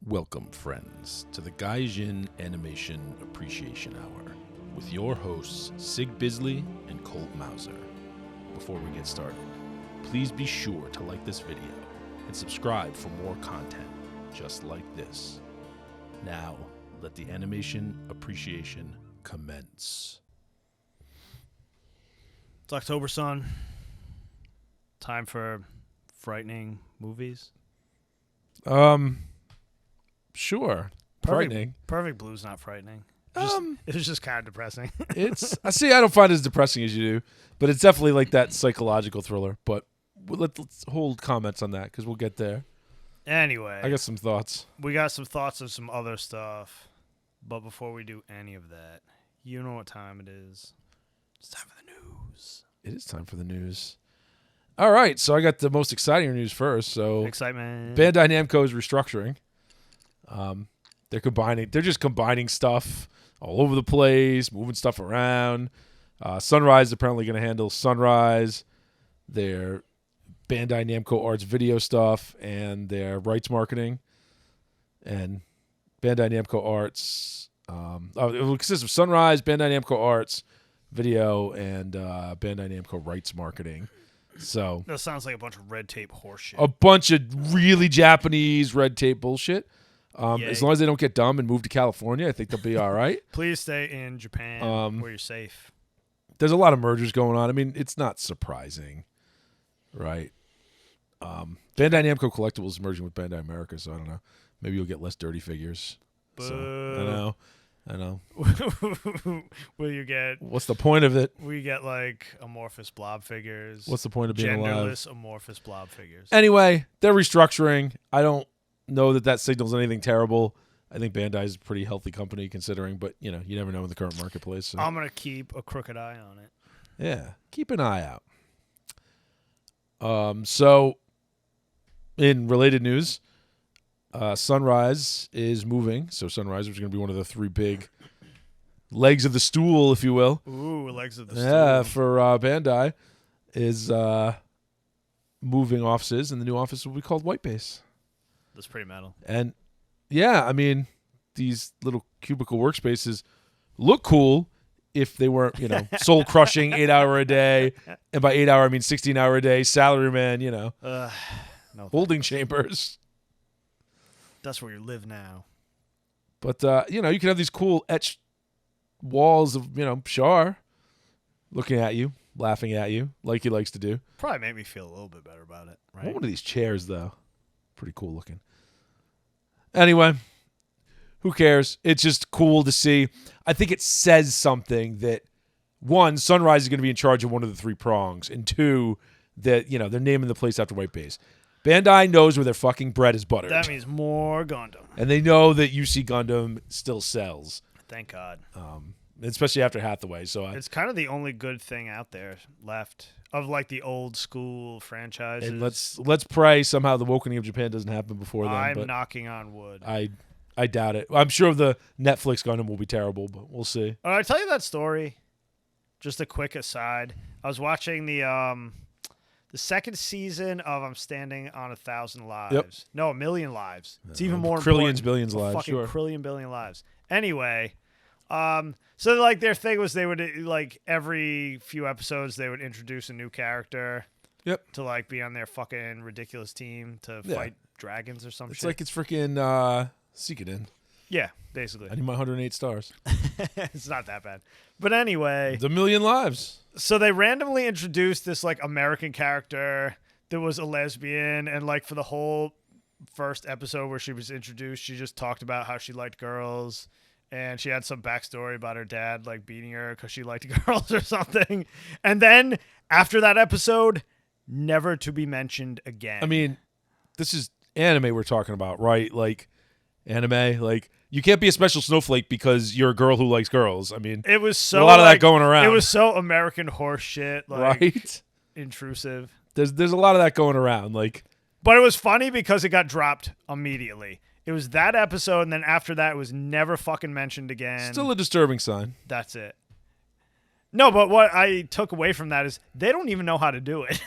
Welcome, friends, to the Gaijin Animation Appreciation Hour with your hosts, Sig Bisley and Colt Mauser. Before we get started, please be sure to like this video and subscribe for more content just like this. Now, let the animation appreciation commence. It's October, son. Time for frightening movies. Sure. Frightening. Perfect Blue's not frightening. It was just kind of depressing. I don't find it as depressing as you do, but it's definitely like that psychological thriller. But let's hold comments on that because we'll get there. Anyway. I got some thoughts. We got some thoughts of some other stuff. But before we do any of that, you know what time it is. It's time for the news. It is time for the news. All right, so I got the most exciting news first. So excitement. Bandai Namco is restructuring. They're just combining stuff all over the place, moving stuff around. Sunrise is apparently going to handle Sunrise, their Bandai Namco Arts video stuff, and their rights marketing. And Bandai Namco Arts, it will consist of Sunrise, Bandai Namco Arts, video, and Bandai Namco rights marketing. So that sounds like a bunch of red tape horseshit. A bunch of really Japanese red tape bullshit. As long as they don't get dumb and move to California, I think they'll be all right. Please stay in Japan where you're safe. There's a lot of mergers going on. I mean, it's not surprising, right? Bandai Namco Collectibles is merging with Bandai America, so I don't know. Maybe you'll get less dirty figures. So, I know. Will you get... What's the point of it? We get, like, amorphous blob figures. What's the point of being alive? Genderless amorphous blob figures. Anyway, they're restructuring. I don't know that signals anything terrible. I think Bandai is a pretty healthy company considering, but, you never know in the current marketplace. So. I'm going to keep a crooked eye on it. Yeah, keep an eye out. So, in related news... Sunrise is moving. So Sunrise is going to be one of the three big legs of the stool, if you will. Ooh, legs of the stool. Yeah, for Bandai is moving offices, and the new office will be called White Base. That's pretty metal. And, yeah, I mean, these little cubicle workspaces look cool if they weren't, soul-crushing 8-hour-a-day. And by 8 hour, I mean 16-hour-a-day, salaryman, No holding chambers. That's where you live now. But, you can have these cool etched walls of, Shar looking at you, laughing at you, like he likes to do. Probably make me feel a little bit better about it, right? I want one of these chairs, though. Pretty cool looking. Anyway, who cares? It's just cool to see. I think it says something that, one, Sunrise is going to be in charge of one of the three prongs, and two, that, they're naming the place after White Base. Bandai knows where their fucking bread is buttered. That means more Gundam. And they know that UC Gundam still sells. Thank God. Especially after Hathaway. So it's kind of the only good thing out there left of like the old school franchises. And let's pray somehow the Awakening of Japan doesn't happen before then. I'm knocking on wood. I doubt it. I'm sure the Netflix Gundam will be terrible, but we'll see. I tell you that story. Just a quick aside. I was watching the second season of I'm Standing on 1,000 Lives. Yep. No, 1,000,000 Lives. It's even more Trillions, important. billions lives. Fucking Sure. trillion, billion lives. Anyway, so like their thing was they would like every few episodes they would introduce a new character. Yep. To like be on their fucking ridiculous team to fight dragons or some shit. It's like it's freaking Suikoden. Yeah, basically. I need my 108 stars. It's not that bad. But anyway. The 1,000,000 lives. So they randomly introduced this like American character that was a lesbian, and like for the whole first episode where she was introduced, she just talked about how she liked girls, and she had some backstory about her dad like beating her because she liked girls or something. And then after that episode, never to be mentioned again. I mean, this is anime we're talking about, right? Like anime, like you can't be a special snowflake because you're a girl who likes girls. I mean, it was so a lot of that going around. It was so American horse shit, like right? Intrusive. There's a lot of that going around, like. But it was funny because it got dropped immediately. It was that episode, and then after that, it was never fucking mentioned again. Still a disturbing sign. That's it. No, but what I took away from that is they don't even know how to do it.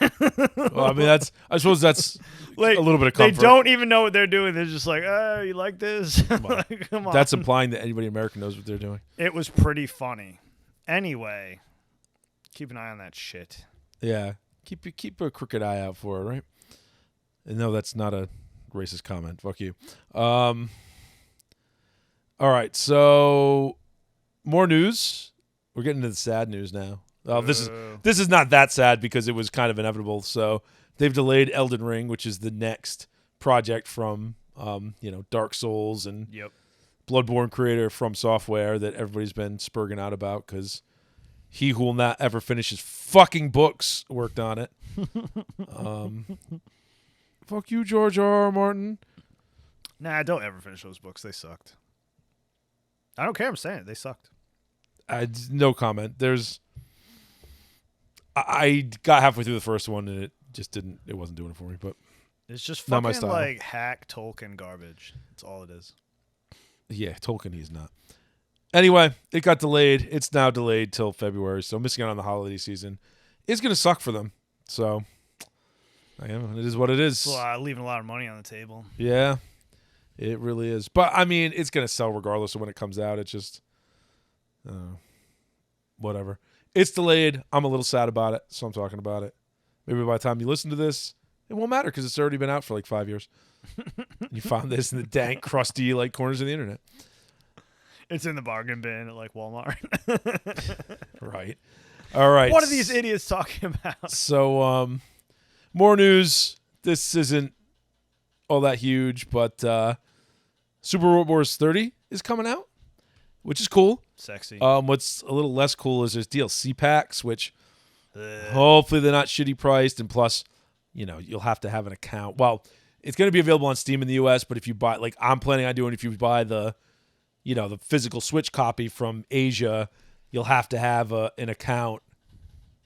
Well, I mean, I suppose that's like, a little bit of they comfort. don't even know what they're doing. They're just like, oh, you like this? Like, come on. That's implying that anybody in America knows what they're doing. It was pretty funny. Anyway, keep an eye on that shit. Yeah, keep a crooked eye out for it, right? And no, that's not a racist comment. Fuck you. All right, so more news. We're getting into the sad news now. This is not that sad because it was kind of inevitable. So they've delayed Elden Ring, which is the next project from Dark Souls and Bloodborne creator From Software that everybody's been spurging out about because he who will not ever finish his fucking books worked on it. Fuck you, George R.R. Martin. Nah, don't ever finish those books. They sucked. I don't care. I'm saying it. They sucked. No comment. I got halfway through the first one and it just didn't. It wasn't doing it for me. But it's just not my fucking style. like hack Tolkien garbage. That's all it is. Yeah, Tolkien. He's not. Anyway, it got delayed. It's now delayed till February. So missing out on the holiday season is going to suck for them. So it is what it is. It's leaving a lot of money on the table. Yeah, it really is. But I mean, it's going to sell regardless of when it comes out. It's just. Whatever. It's delayed. I'm a little sad about it, so I'm talking about it. Maybe by the time you listen to this, it won't matter because it's already been out for like 5 years. You found this in the dank, crusty like corners of the internet. It's in the bargain bin at like Walmart. Right. All right. What are these idiots talking about? So, more news. This isn't all that huge, but Super Robot Wars 30 is coming out, which is cool. Sexy. What's a little less cool is there's DLC packs, which hopefully they're not shitty priced, and plus, you'll have to have an account. Well, it's going to be available on Steam in the US, but if you buy, like I'm planning on doing, if you buy the physical Switch copy from Asia, you'll have to have an account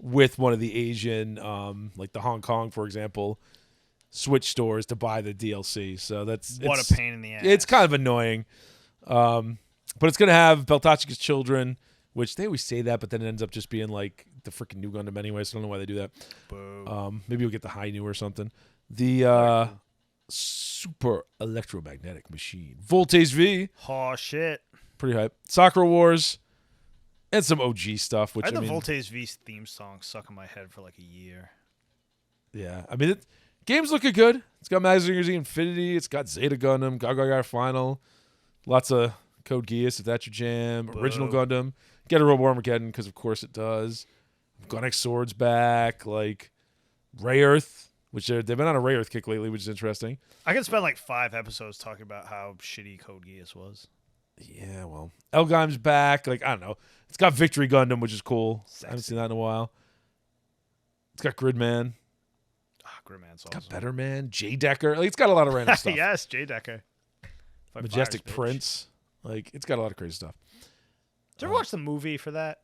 with one of the Asian, like the Hong Kong, for example, Switch stores to buy the DLC. So what a pain in the ass. It's kind of annoying. But it's going to have Beltachika's children, which they always say that, but then it ends up just being like the freaking new Gundam anyway, so I don't know why they do that. Boo. Maybe you'll get the high new or something. The super electromagnetic machine. Voltes V. Oh, shit. Pretty hype. Sakura Wars. And some OG stuff. Which I had the Voltes V theme song stuck in my head for like a year. Yeah. I mean, game's looking good. It's got Magazine Z Infinity. It's got Zeta Gundam. Gaga Final. Lots of Code Geass, if that's your jam. Boo. Original Gundam. Get a Robo Armageddon, because of course it does. Gonix Sword's back. Like, Ray Earth, which they've been on a Ray Earth kick lately, which is interesting. I could spend like 5 episodes talking about how shitty Code Geass was. Yeah, well. Elgheim's back. Like, I don't know. It's got Victory Gundam, which is cool. Sexy. I haven't seen that in a while. It's got Gridman. Gridman's It's awesome. got Better Man. J-Decker. Like, it's got a lot of random stuff. Yes, J-Decker. Majestic Prince. Like, it's got a lot of crazy stuff. Did you ever watch the movie for that?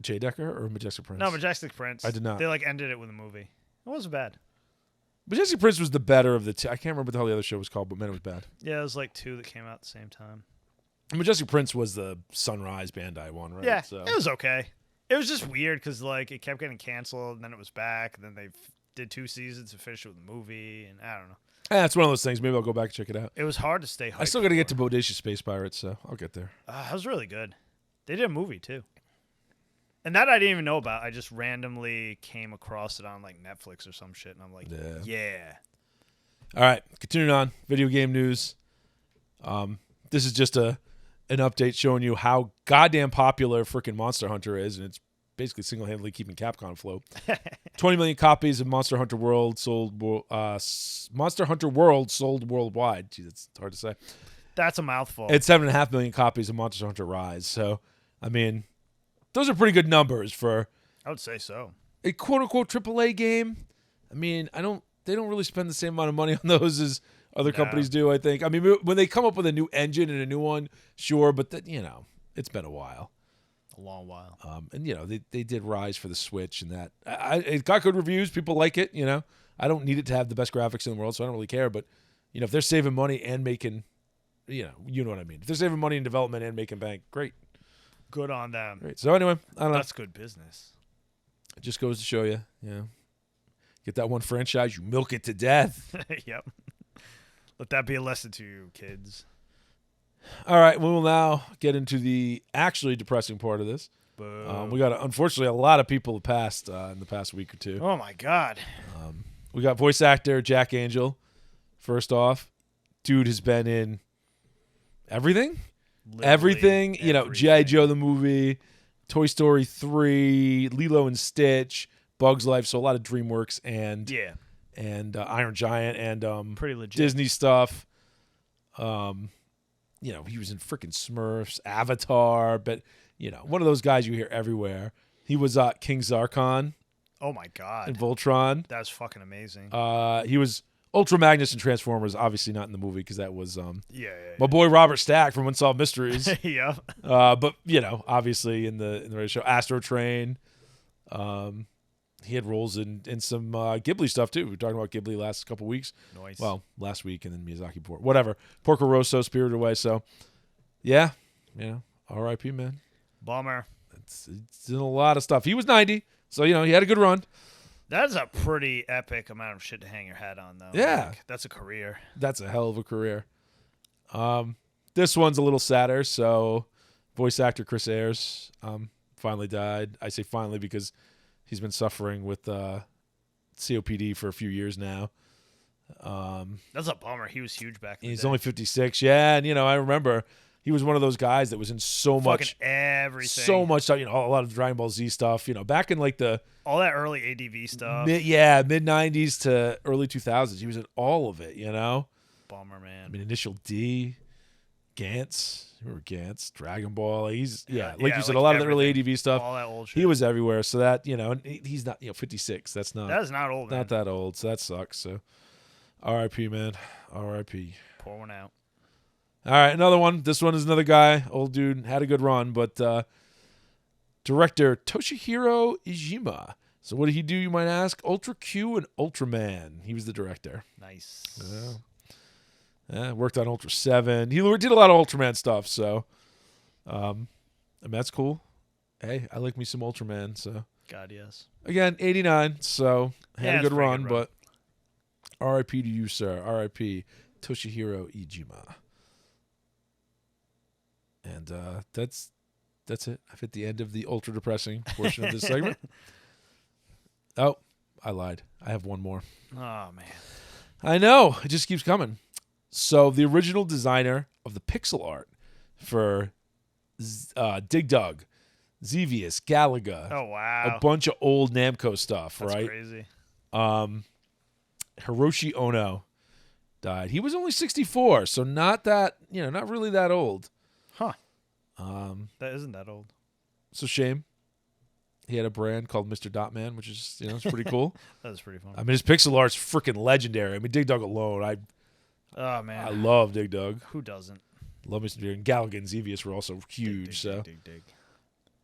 J-Decker or Majestic Prince? No, Majestic Prince. I did not. They like ended it with a movie. It wasn't bad. Majestic Prince was the better of the two. I can't remember what the hell the other show was called, but man, it was bad. Yeah, it was like 2 that came out at the same time. Majestic Prince was the Sunrise Bandai one, right? Yeah, So. it was okay. It was just weird because like it kept getting canceled, and then it was back, and then they did 2 seasons and finished it with a movie, and I don't know. That's one of those things. Maybe I'll go back and check it out. It was hard to stay hyped. I still got to get to Bodacious Space Pirates, so I'll get there. That was really good. They did a movie too. And that I didn't even know about. I just randomly came across it on like Netflix or some shit, and I'm like, yeah. All right, continuing on. Video game news. This is just an update showing you how goddamn popular freaking Monster Hunter is, and it's basically single-handedly keeping Capcom afloat. 20 million copies of Monster Hunter World sold. Monster Hunter World sold worldwide. Geez, it's hard to say. That's a mouthful. It's 7.5 million copies of Monster Hunter Rise. So, I mean, those are pretty good numbers for I would say so. a quote-unquote AAA game. I mean, they don't really spend the same amount of money on those as other companies do, I think. I mean, when they come up with a new engine and a new one, sure, but it's been a while. A long while. And they did Rise for the Switch, and that it got good reviews. People like it. I don't need it to have the best graphics in the world, so I don't really care. But if they're saving money and making, you know what I mean. If they're saving money in development and making bank, great. Good on them. Great. So anyway, I don't know. That's good business. It just goes to show you, get that one franchise, you milk it to death. Yep. Let that be a lesson to you, kids. All right, we will now get into the actually depressing part of this. We got, unfortunately, a lot of people passed in the past week or two. Oh, my God. We got voice actor Jack Angel, first off. Dude has been in everything. Literally Everything. G.I. Joe the movie, Toy Story 3, Lilo and Stitch, Bug's Life, so a lot of DreamWorks and Iron Giant and pretty legit Disney stuff. He was in freaking Smurfs, Avatar, but one of those guys you hear everywhere. He was King Zarkon. Oh my God! In Voltron. That's fucking amazing. He was Ultra Magnus in Transformers. Obviously not in the movie because that was my boy Robert Stack from Unsolved Mysteries. Yeah. But obviously in the radio show, Astro Train. He had roles in some Ghibli stuff too. We were talking about Ghibli last couple weeks. Nice. Well, last week and then Miyazaki Port. Whatever. Porco Rosso, Spirited Away. So, yeah. R.I.P. man. Bummer. It's in a lot of stuff. He was 90, so he had a good run. That's a pretty epic amount of shit to hang your hat on, though. Yeah. Like, that's a career. That's a hell of a career. This one's a little sadder. So, voice actor Chris Ayers finally died. I say finally because he's been suffering with COPD for a few years now. That's a bummer. He was huge back then. He's only 56. Yeah, and I remember he was one of those guys that was in so much everything. So much stuff, a lot of Dragon Ball Z stuff, back in like all that early ADV stuff. Mid 90s to early 2000s. He was in all of it, Bummer, man. I mean, Initial D, Gantz. Remember Gantz, Dragon Ball. He's like you said, like a lot of the early ADV stuff. All that old shit. He was everywhere. So that, and he's not, 56. That's not. That is not old, man. Not that old. So that sucks. So R.I.P. man. R.I.P. Pour one out. All right, another one. This one is another guy, old dude, had a good run, but director Toshihiro Iijima. So what did he do, you might ask? Ultra Q and Ultraman. He was the director. Nice. Yeah, worked on Ultra 7. He did a lot of Ultraman stuff, so that's cool. Hey, I like me some Ultraman, so. God, yes. Again, 89, so had a good run, but R.I.P. to you, sir. R.I.P. Toshihiro Iijima. And that's it. I've hit the end of the ultra depressing portion of this segment. Oh, I lied. I have one more. Oh, man. I know. It just keeps coming. So the original designer of the pixel art for Dig Dug, Xevious, Galaga. Oh, wow. A bunch of old Namco stuff, That's right? Crazy. Hiroshi Ono died. He was only 64, so not that, not really that old. Huh. That isn't that old. It's a shame. He had a brand called Mr. Dotman, which is, it's pretty cool. That was pretty fun. I mean, his pixel art's freaking legendary. I mean, Dig Dug alone, oh, man. I love Dig Dug. Who doesn't? Love Mr. Dig. And Galaga and Xevious were also huge, dig.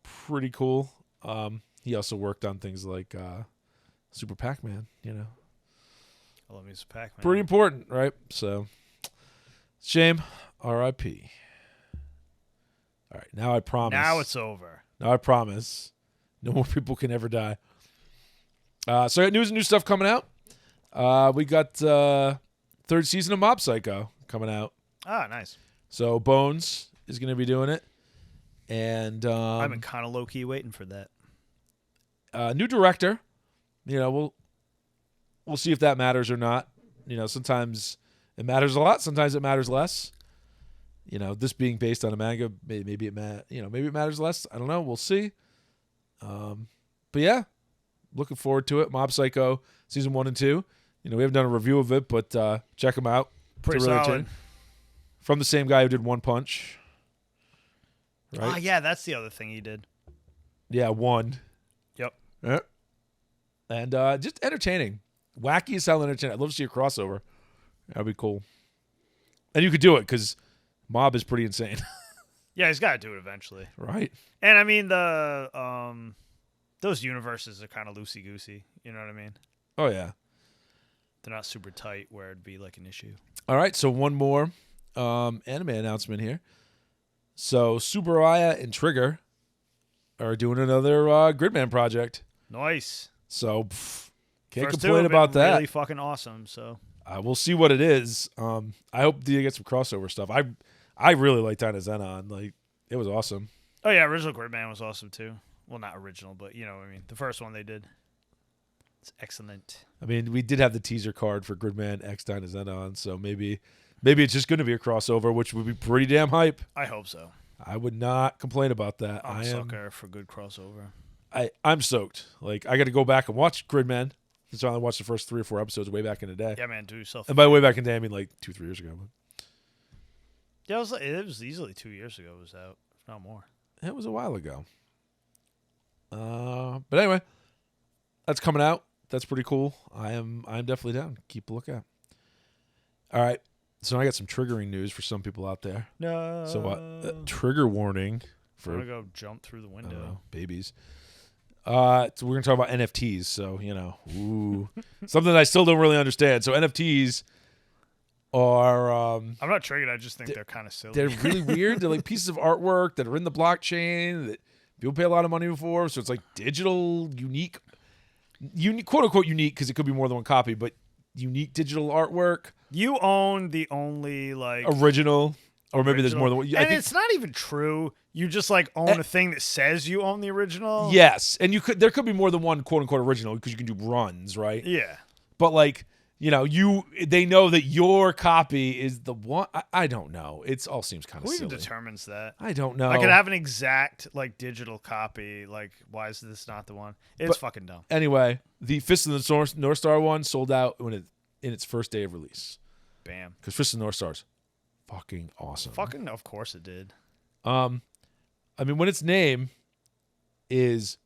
Pretty cool. He also worked on things like Super Pac-Man, I love me some Pac-Man. Pretty important, right? So, shame. R.I.P. All right, now I promise. Now it's over. Now I promise. No more people can ever die. So I got news and new stuff coming out. We got third season of Mob Psycho coming out. Ah, nice. So Bones is going to be doing it. And I've been kind of low-key waiting for that. New director. We'll see if that matters or not. Sometimes it matters a lot. Sometimes it matters less. This being based on a manga, maybe it matters less. I don't know. We'll see. But yeah, looking forward to it. Mob Psycho season 1 and 2. We haven't done a review of it, but check them out. Pretty solid. From the same guy who did One Punch. Right? Ah, yeah, that's the other thing he did. Yeah, one. Yep. Yeah. And just entertaining. Wacky as hell entertaining. I'd love to see a crossover. That'd be cool. And you could do it because Mob is pretty insane. Yeah, he's got to do it eventually. Right. And I mean, those universes are kind of loosey-goosey. You know what I mean? Oh, yeah. They're not super tight where it'd be like an issue. All right, so one more anime announcement here. So Subaraya and Trigger are doing another Gridman project. Nice. So can't First complain two have about been that. Really fucking awesome. So We'll see what it is. I hope they get some crossover stuff. I really like Dyna Xenon. Like, it was awesome. oh yeah, original Gridman was awesome too. Well, not original, but you know what I mean. The first one they did. It's excellent. I mean, we did have the teaser card for Gridman X Dyna Xenon, so maybe it's just going to be a crossover, which would be pretty damn hype. I hope so. I would not complain about that. I'm a sucker for good crossover. I'm stoked. Like, I got to go back and watch Gridman. So I only watched the first 3 or 4 episodes way back in the day. Yeah, man, do yourself. And by way back in the day, I mean like 2-3 years ago. Yeah, it was easily 2 years ago. It was out, if not more. It was a while ago. But anyway, that's coming out. That's pretty cool. I'm definitely down. Keep a lookout. All right. So I got some triggering news for some people out there. No. So trigger warning for I'm gonna go jump through the window. babies. So we're gonna talk about NFTs. So something I still don't really understand. So NFTs are I'm not triggered. I just think they're kind of silly. they're really weird. They're like pieces of artwork that are in the blockchain that people pay a lot of money for. So it's like digital, unique, quote unquote unique, because it could be more than one copy, but unique digital artwork. You own the only like Original. Or maybe there's more than one. And it's not even true. You just like own a thing that says you own the original. Yes, and there could be more than one quote unquote original because you can do runs, right? Yeah. But like, they know that your copy is the one. I don't know. It all seems kind of Who silly. even determines that? I don't know. I could have an exact like digital copy. Like, why is this not the one? It's fucking dumb. Anyway, the Fist of the North Star one sold out in its first day of release. Bam. Because Fist of the North Star's fucking awesome. Fucking, of course it did. I mean, when its name is,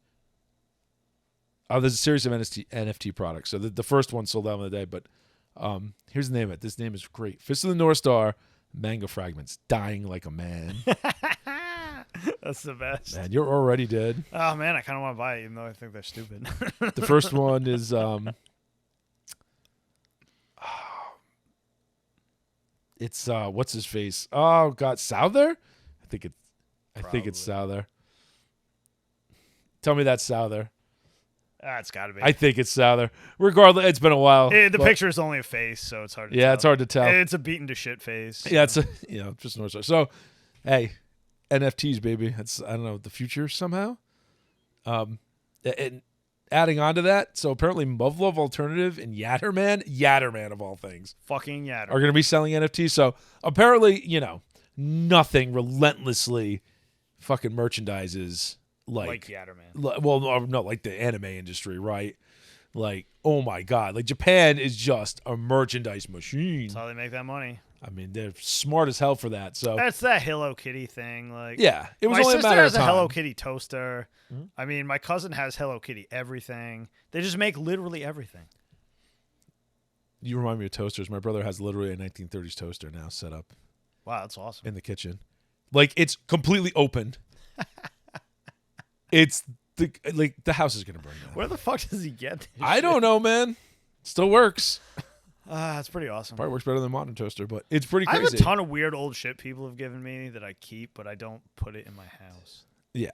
there's a series of NFT products. So the first one sold out on the day, but here's the name of it. This name is great. Fist of the North Star, manga fragments, dying like a man. That's the best. Man, you're already dead. Oh man, I kind of want to buy it, even though I think they're stupid. The first one is it's what's his face? Oh God, Souther? I think it's Souther. Tell me that's Souther. It's got to be. I think it's Souther. Regardless, it's been a while. The picture is only a face, so it's hard to tell. Yeah, it's hard to tell. It's a beaten to shit face. Yeah, it's just North Star. So, hey, NFTs, baby. It's, I don't know, the future somehow. And adding on to that, so apparently Muv-Luv Alternative and Yatterman of all things, Fucking Yatter. are going to be selling NFTs. So apparently, nothing relentlessly fucking merchandises like Yatterman. Well, no, like the anime industry, right? Like, oh my God. Like, Japan is just a merchandise machine. That's how they make that money. I mean, they're smart as hell for that. So That's that Hello Kitty thing. Like, yeah, it was my only a sister matter of has a time. Hello Kitty toaster. Mm-hmm. I mean, my cousin has Hello Kitty everything. They just make literally everything. You remind me of toasters. My brother has literally a 1930s toaster now set up Wow, that's awesome. in the kitchen. Like, it's completely open. It's the house is gonna burn down. Where the fuck does he get this I shit? don't know, man. Still works. That's pretty awesome. Probably works better than a modern toaster, but it's pretty I crazy. have a ton of weird old shit people have given me that I keep, but I don't put it in my house. Yeah,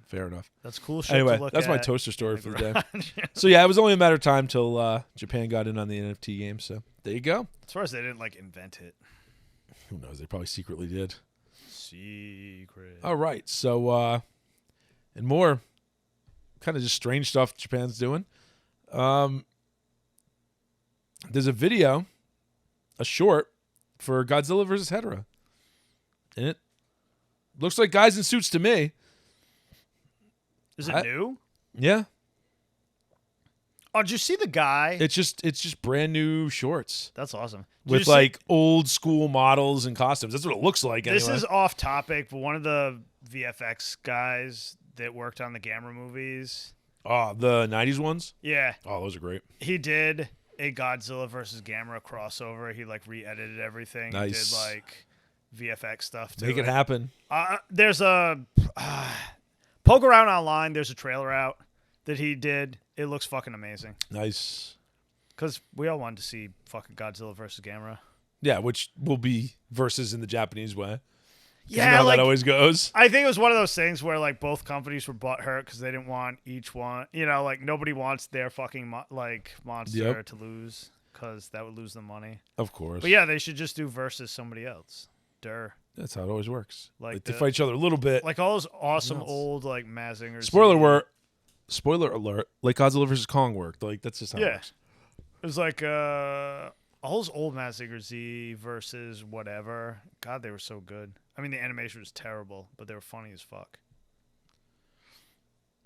fair enough. That's cool shit Anyway, to look that's my at toaster story in for the the day. garage. So yeah, it was only a matter of time till Japan got in on the NFT game. So there you go. As far as they didn't like invent it. Who knows? They probably secretly did. Secret. All right. So and more kind of just strange stuff Japan's doing. There's a video, a short for Godzilla versus Hedorah. And it looks like guys in suits to me. Is it new? Yeah. Oh, did you see the guy? It's just brand new shorts That's awesome. Did with you see- like old school models and costumes. That's what it looks like. This anyway. is off topic, but one of the VFX guys that worked on the Gamera movies. Oh, the 90s ones? Yeah, Oh, those are great. he did a Godzilla versus Gamera crossover. He like re-edited everything. Nice. He did like VFX stuff to Make it happen. There's a poke around online. There's a trailer out that he did. It looks fucking amazing. Nice. Because we all wanted to see fucking Godzilla versus Gamera. Yeah, which will be versus in the Japanese way. You know how that always goes. I think it was one of those things where like both companies were butthurt because they didn't want each one. You know, like nobody wants their fucking monster to lose because that would lose them money. Of course. But yeah, they should just do versus somebody else. That's how it always works. Like they fight each other a little bit. Like all those awesome old like Mazingers. Spoiler alert! Like Godzilla vs Kong worked. Like that's just how it works. It was like all those old Mazinger Z versus whatever. God, they were so good. I mean, the animation was terrible, but they were funny as fuck.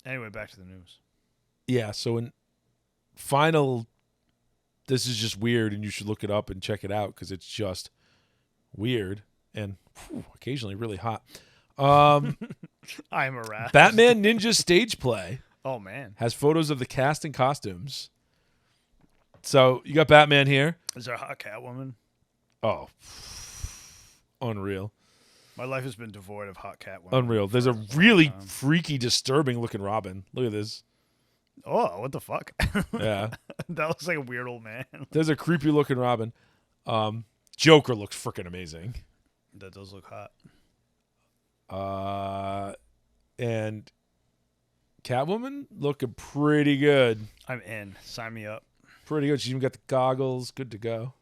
Anyway, back to the news. Yeah, so in final, this is just weird, and you should look it up and check it out because it's just weird and occasionally really hot. I'm aroused. Batman Ninja stage play. Oh, man. Has photos of the cast and costumes. So you got Batman here. Is there a hot Catwoman? Oh, unreal. My life has been devoid of hot Catwoman. Unreal. There's a really freaky, disturbing looking Robin. Look at this. Oh, what the fuck? Yeah. That looks like a weird old man. There's a creepy looking Robin. Joker looks freaking amazing. That does look hot. And Catwoman looking pretty good. I'm in. Sign me up. Pretty good. She's even got the goggles. Good to go.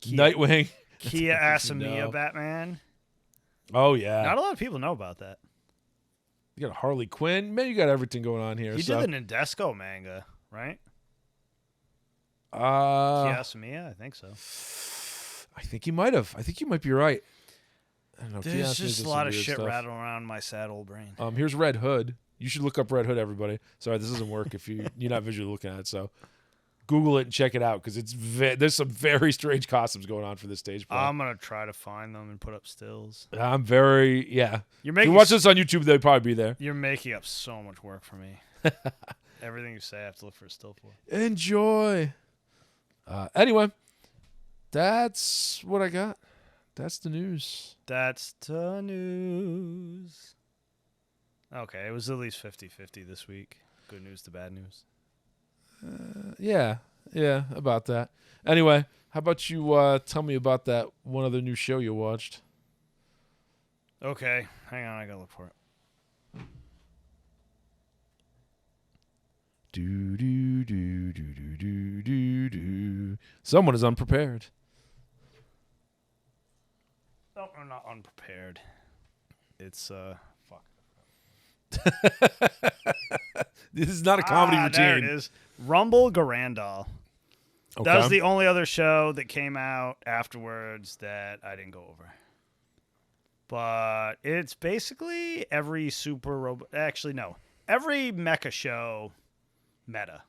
Nightwing. Kia Asamiya Batman. Oh, yeah. Not a lot of people know about that. You got a Harley Quinn. Man, you got everything going on here. He did the Nadesco manga, right? Kia Asamiya? I think so. I think he might have. I think you might be right. I don't know. There's just a lot of shit rattling around my sad old brain. Here's Red Hood. You should look up Red Hood, everybody. Sorry, this doesn't work if you're not visually looking at it. So Google it and check it out because there's some very strange costumes going on for this stage play. I'm gonna try to find them and put up stills. I'm very if you making watch this on YouTube, they'll probably be there. You're making up so much work for me. Everything you say, I have to look for a still for. Enjoy. Anyway, that's what I got. That's the news. That's the news. Okay, it was at least 50-50 this week. Good news to bad news. Yeah, about that. Anyway, how about you tell me about that one other new show you watched? Okay, hang on, I gotta look for it. Do. Someone is unprepared. No, I'm not unprepared. It's fuck. This is not a comedy routine. There it is. Rumble Garandal. Okay. That was the only other show that came out afterwards that I didn't go over. But it's basically every super robot. Actually, no. Every mecha show meta.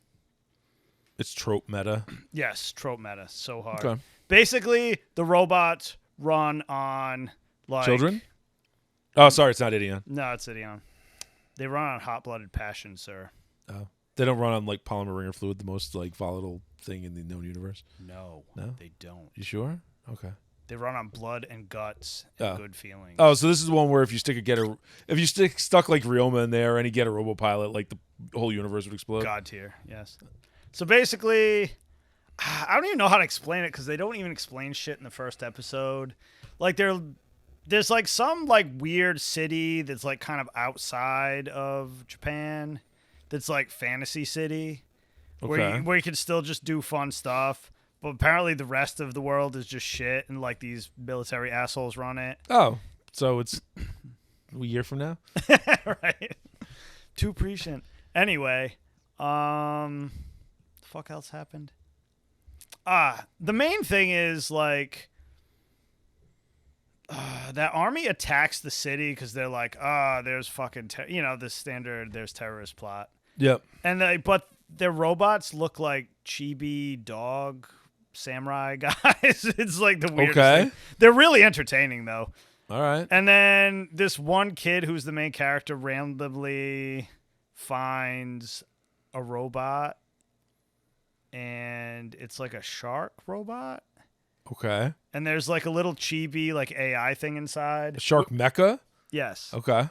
It's trope meta. Yes, trope meta. So hard. Okay. Basically, the robots run on like children? Oh, sorry, it's not Idion. No, it's Idion. They run on hot-blooded passion, sir. Oh. They don't run on like polymer ringer fluid, the most like volatile thing in the known universe. No, they don't. You sure? Okay. They run on blood and guts and good feelings. Oh, so this is the one where if you stuck like Ryoma in there and you get a robo pilot, like the whole universe would explode. God tier, yes. So basically, I don't even know how to explain it because they don't even explain shit in the first episode. Like there's like some like weird city that's like kind of outside of Japan. That's like fantasy city, where you can still just do fun stuff. But apparently the rest of the world is just shit, and like these military assholes run it. Oh, so it's a year from now, right? Too prescient. Anyway, the fuck else happened? The main thing is like. That army attacks the city because they're like, there's fucking, the standard, there's terrorist plot. Yep. And but their robots look like chibi dog samurai guys. It's like the weirdest thing. They're really entertaining though. All right. And then this one kid who's the main character randomly finds a robot, and it's like a shark robot. Okay. And there's like a little chibi like AI thing inside. A shark mecha? Yes. Okay.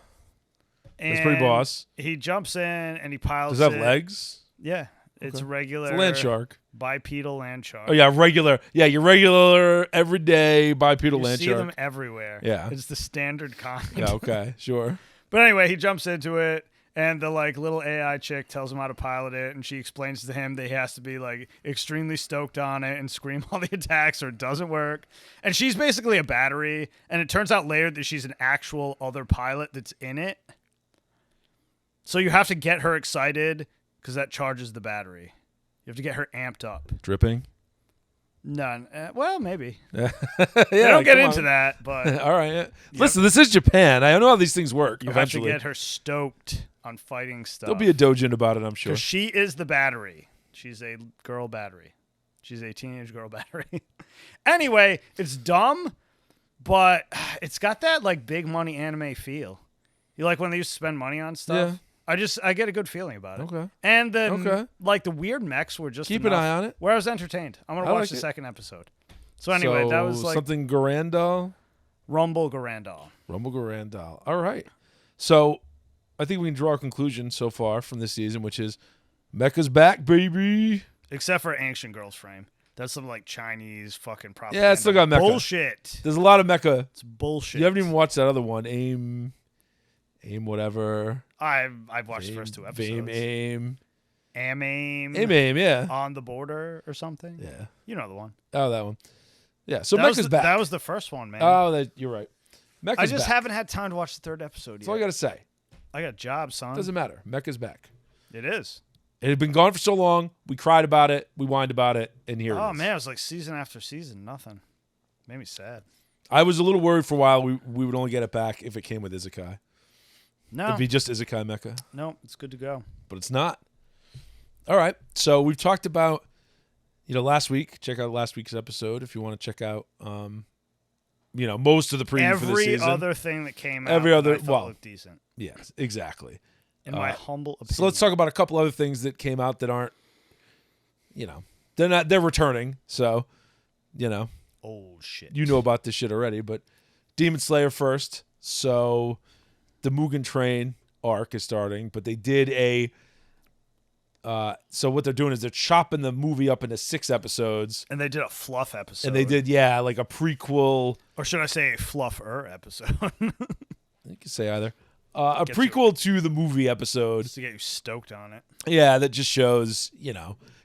And that's pretty boss. He jumps in and he piles Does it have legs? Yeah. It's regular. It's a land shark. Bipedal land shark. Oh yeah, regular. Yeah, your regular everyday bipedal land see shark. them everywhere. Yeah. It's the standard kind. Yeah, okay, sure. But anyway, he jumps into it, and the like little AI chick tells him how to pilot it, and she explains to him that he has to be like extremely stoked on it and scream all the attacks, or it doesn't work. And she's basically a battery, and it turns out later that she's an actual other pilot that's in it. So you have to get her excited because that charges the battery. You have to get her amped up. Dripping. None. Well, maybe. Yeah, They don't get into that, but All right. Yeah. Listen, this is Japan. I don't know how these things work. you eventually, have to get her stoked on fighting stuff. there'll be a dojin about it, I'm sure. Because she is the battery. She's a girl battery. She's a teenage girl battery. Anyway, it's dumb, but it's got that like big money anime feel. You like when they used to spend money on stuff? Yeah. I get a good feeling about it. Okay. And the Okay. like the weird mechs were just Keep an enough eye on it. where I was entertained. I'm gonna I watch like the it. second episode. So anyway, that was like something Garandal. Rumble Garandal. Rumble Garandal. All right. So I think we can draw a conclusion so far from this season, which is Mecha's back, baby. Except for Ancient Girls Frame. That's some like Chinese fucking propaganda. Yeah, it's still got Mecha. Bullshit. There's a lot of Mecha. It's bullshit. You haven't even watched that other one, Aim whatever. I've watched the first two episodes. Aim. Aim, Yeah. On the Border or something. Yeah. You know the one. Oh, that one. Yeah. So that was Mecha's back. That was the first one, man. Oh, you're right. Mecha's I just back. haven't had time to watch the third episode That's yet. all I got to say. I got jobs, son. Doesn't matter. Mecha's back. It is. It had been gone for so long. We cried about it. We whined about it. And here it is. Oh, man. It was like season after season. Nothing. Made me sad. I was a little worried for a while we would only get it back if it came with Isekai. No. It'd be just Isekai Mecha. No, it's good to go. But it's not. All right. So we've talked about, last week. Check out last week's episode if you want to check out, most of the preview for this Every season. other thing that came out Every other- I thought looked decent. Yes, exactly. In my humble opinion. So let's talk about a couple other things that came out that aren't, they're returning. So, Oh, shit. you know about this shit already, but Demon Slayer first. So the Mugen Train arc is starting, but they did so what they're doing is they're chopping the movie up into 6 episodes. And they did a fluff episode. And they did, like a prequel. Or should I say a fluffer episode? You can say either. A prequel to the movie episode. Just to get you stoked on it. Yeah, that just shows,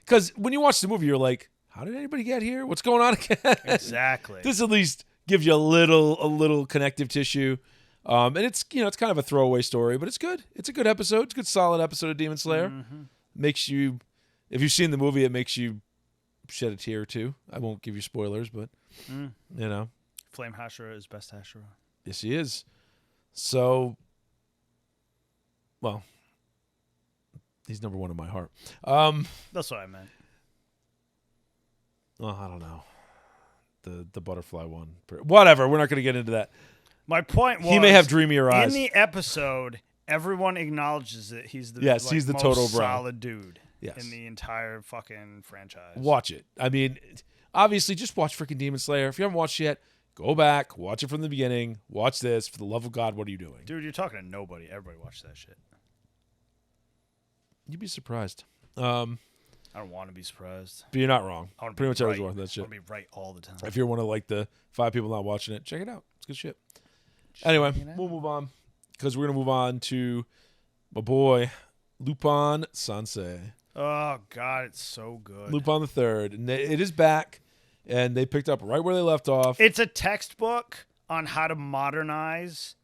because when you watch the movie, you're like, how did anybody get here? What's going on again? Exactly. This at least gives you a little connective tissue. And it's, it's kind of a throwaway story, but it's good. It's a good episode. It's a good, solid episode of Demon Slayer. Mm-hmm. Makes you, if you've seen the movie, it makes you shed a tear or two. I won't give you spoilers, but, Flame Hashira is best Hashira. Yes, he is. So, well, he's number one in my heart. That's what I meant. Well, I don't know. The butterfly one. Whatever. We're not going to get into that. My point was, He may have dreamier eyes. in the episode, everyone acknowledges that he's the he's the most total bro. solid dude Yes. in the entire fucking franchise. Watch it. I mean, obviously, just watch freaking Demon Slayer. If you haven't watched yet, go back, watch it from the beginning. Watch this. For the love of God, what are you doing? Dude, you're talking to nobody. Everybody watch that shit. You'd be surprised. I don't want to be surprised. But you're not wrong. I want to Pretty be much right. everyone's watching that shit. I want to be right all the time. If you're one of like the 5 people not watching it, check it out. It's good shit. Anyway, we'll move on because we're going to move on to my boy, Lupin Sensei. Oh, God, it's so good. Lupin III. And it is back, and they picked up right where they left off. It's a textbook on how to modernize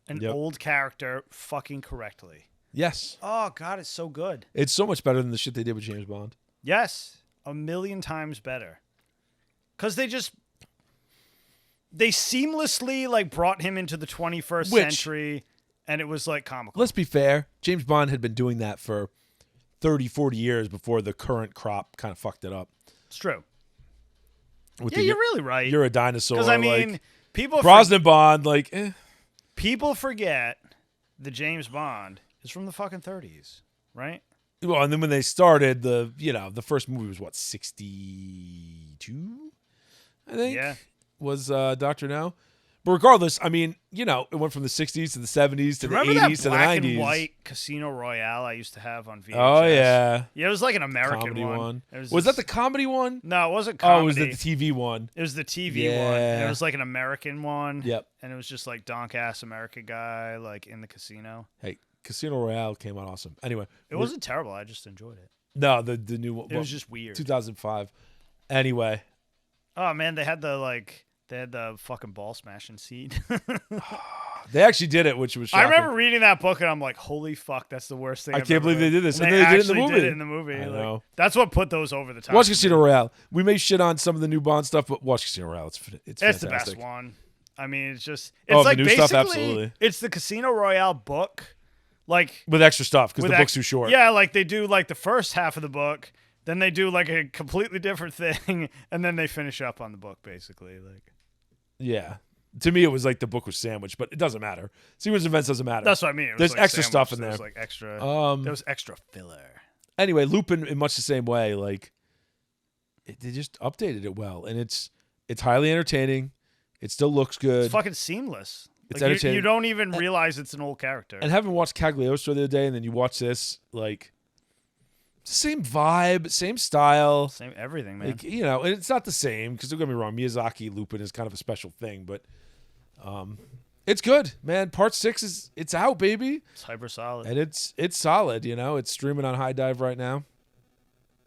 an old character fucking correctly. Yes. Oh, God, it's so good. It's so much better than the shit they did with James Bond. Yes, 1,000,000 times better. Because they seamlessly like brought him into the 21st century, and it was like comical. Let's be fair. James Bond had been doing that for 30, 40 years before the current crop kind of fucked it up. It's true. With You're really right. You're a dinosaur. Because, I mean, like, people Brosnan Bond, like, people forget that James Bond is from the fucking 30s, right? Well, and then when they started, the first movie was, what, 62? I think? Yeah. Was Dr. No. But regardless, I mean, you know, it went from the 60s to the 70s to the Remember 80s that to the black 90s. and white Casino Royale I used to have on VHS? Oh, yeah. Yeah, it was like an American Comedy one. It Was that the comedy one? No, it wasn't Oh, comedy. it was the TV one. It was the TV one. And Yeah. it was like an American one. Yep. And it was just like donk-ass American guy like in the casino. Hey, Casino Royale came out awesome. Anyway. It wasn't terrible. I just enjoyed it. No, the new one. It was just weird. 2005. Anyway. Oh, man, they had the fucking ball smashing scene. They actually did it, which was shocking. I remember reading that book and I'm like, holy fuck, that's the worst thing I I've can't ever believe they read. did this. And And they they did it in the actually movie. did it in the movie. I Like, know. that's what put those over the top. Watch for me. Casino Royale. We may shit on some of the new Bond stuff, but watch Casino Royale. It's It's the fantastic. best one. I mean, it's just Oh, it's the like new basically stuff? Absolutely. it's the Casino Royale book, like With extra stuff, because with the book's too short. Yeah, like they do like the first half of the book, then they do like a completely different thing, and then they finish up on the book basically. Like, Yeah. To me, it was like the book was sandwiched, but it doesn't matter. Sequence of events doesn't matter. that's what I mean. It was There's like extra stuff sandwiched. in there. There was like extra. There was extra filler. Anyway, Lupin, in much the same way, like they just updated it well, and it's highly entertaining. It still looks good. It's fucking seamless. It's Like, entertaining. you don't even realize it's an old character. And having watched Cagliostro the other day, and then you watch this, like, it's the same vibe, same style. Same everything, man. Like, you know, and it's not the same, because don't get me wrong, Miyazaki Lupin is kind of a special thing, but it's good, man. Part 6 it's out, baby. It's hyper solid. And it's solid, you know. It's streaming on High Dive right now.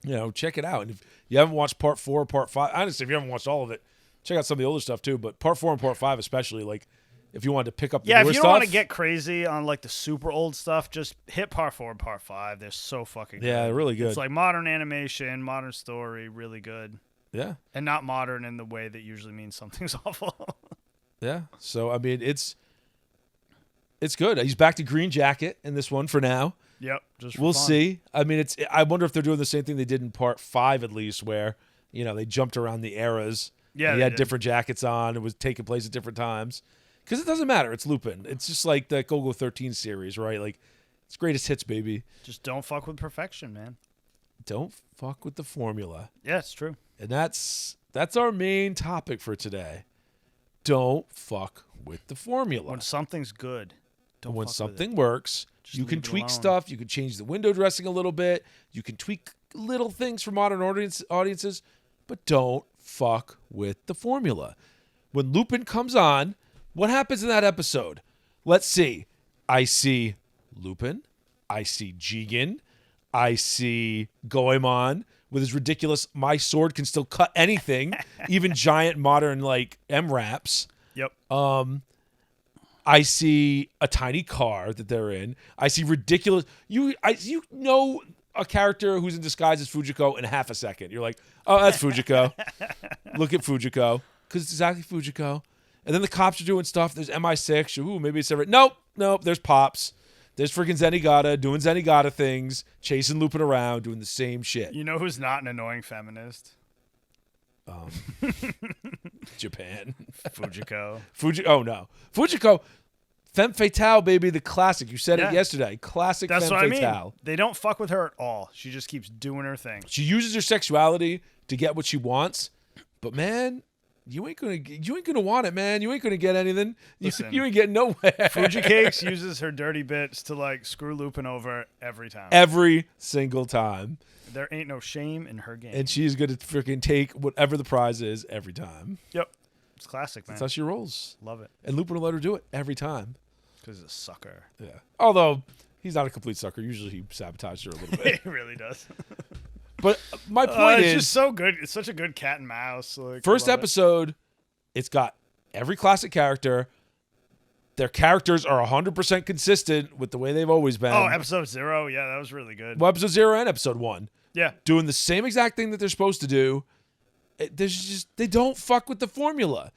You know, check it out. And if you haven't watched part 4, part 5, honestly, if you haven't watched all of it, check out some of the older stuff too. But part 4 and part 5 especially, like, if you wanted to pick up the Yeah, if newer you stuff. don't want to get crazy on like the super old stuff, just hit part 4 and part 5. They're so fucking good. Yeah, really good. It's like modern animation, modern story, really good. Yeah. And not modern in the way that usually means something's awful. Yeah. So, I mean, it's good. He's back to Green Jacket in this one for now. Yep. Just for We'll fun. see. I mean, I wonder if they're doing the same thing they did in part 5 at least, where, you know, they jumped around the eras. Yeah, He they had did. different jackets on. It was taking place at different times. Because it doesn't matter. It's Lupin. It's just like the Golgo 13 series, right? Like, it's greatest hits, baby. Just don't fuck with perfection, man. Don't fuck with the formula. Yeah, it's true. And that's our main topic for today. Don't fuck with the formula. When something's good, don't When fuck with something it. works, Just you can leave it tweak alone. stuff. You can change the window dressing a little bit. You can tweak little things for modern audiences, but don't fuck with the formula. When Lupin comes on, what happens in that episode? Let's see. I see Lupin. I see Jigen. I see Goemon with his ridiculous, my sword can still cut anything, even giant modern like M-Raps. Yep. I see a tiny car that they're in. I see ridiculous. You know a character who's in disguise as Fujiko in half a second. You're like, oh, that's Fujiko. Look at Fujiko, because it's exactly Fujiko. And then the cops are doing stuff. There's MI6. Ooh, maybe it's every. Nope. There's Pops. There's freaking Zenigata doing Zenigata things, chasing Lupin around, doing the same shit. You know who's not an annoying feminist? Japan. Fujiko. Oh no, Fujiko. Femme Fatale, baby, the classic. You said it Yeah. yesterday. Classic That's Femme what I mean. Fatale. They don't fuck with her at all. She just keeps doing her thing. She uses her sexuality to get what she wants, but man, you ain't gonna want it, man. You ain't gonna get anything. Listen. You ain't getting nowhere. Fuji Cakes uses her dirty bits to like screw Lupin over every time. Every single time, There ain't no shame in her game. and she's gonna freaking take whatever the prize is every time. Yep. It's classic, man. That's how she rolls, Love it. and Lupin will let her do it every time. Because he's a sucker. Yeah. Although he's not a complete sucker. Usually he sabotages her a little bit. He really does. But my point It's is, just so good. It's such a good cat and mouse. Like, first I love it. episode, it's got every classic character. Their characters are 100% consistent with the way they've always been. Oh, episode 0. Yeah, that was really good. Well, episode 0 and episode 1. Yeah. Doing the same exact thing that they're supposed to do. They don't fuck with the formula.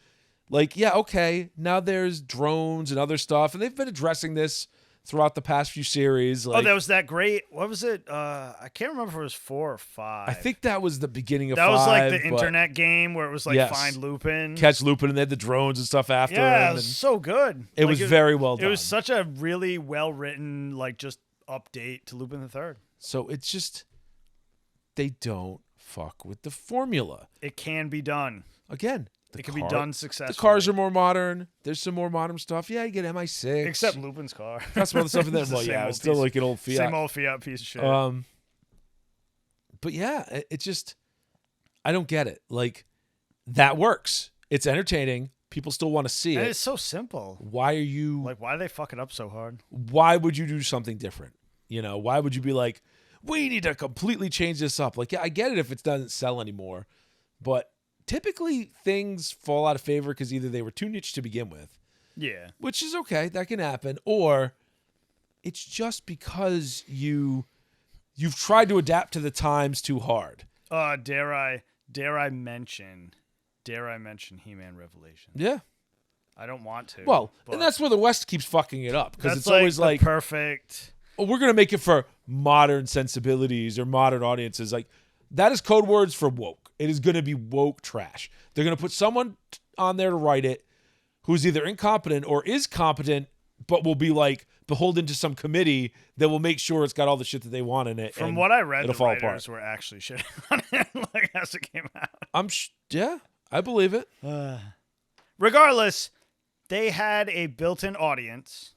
Like, yeah, okay, now there's drones and other stuff, and they've been addressing this throughout the past few series. Like, Oh, that was that great. What was it? I can't remember if it was 4 or 5. I think that was the beginning of that 5. was like the but internet game where it was like Yes. find Lupin. Catch Lupin, and they had the drones and stuff after Yeah, him. it was and so good. it Like, was very well done. It was such a really well written, like just update to Lupin III. So it's just, they don't fuck with the formula. It can be done. Again, It can be done successfully. The cars are more modern. There's some more modern stuff. Yeah, you get MI6. Except Lupin's car. Got some other stuff in there. Well, yeah, it's still like an old Fiat. Same old Fiat piece of shit. But yeah, it just, I don't get it. Like, that works. It's entertaining. People still want to see and it. It's so simple. Why are you... Like, why do they fuck it up so hard? Why would you do something different? You know, why would you be like, we need to completely change this up? Like, yeah, I get it if it doesn't sell anymore. But typically things fall out of favor because either they were too niche to begin with. Yeah. Which is okay. That can happen. Or it's just because you've tried to adapt to the times too hard. Dare I mention He-Man Revelation? Yeah. I don't want to. Well, and that's where the West keeps fucking it up. Because it's like always like... perfect... Oh, we're going to make it for modern sensibilities or modern audiences. Like, that is code words for woke. It is going to be woke trash. They're going to put someone on there to write it who's either incompetent or is competent, but will be like beholden to some committee that will make sure it's got all the shit that they want in it. From what I read, the writers apart. were actually shitting on it like as it came out. Yeah, I believe it. Regardless, they had a built-in audience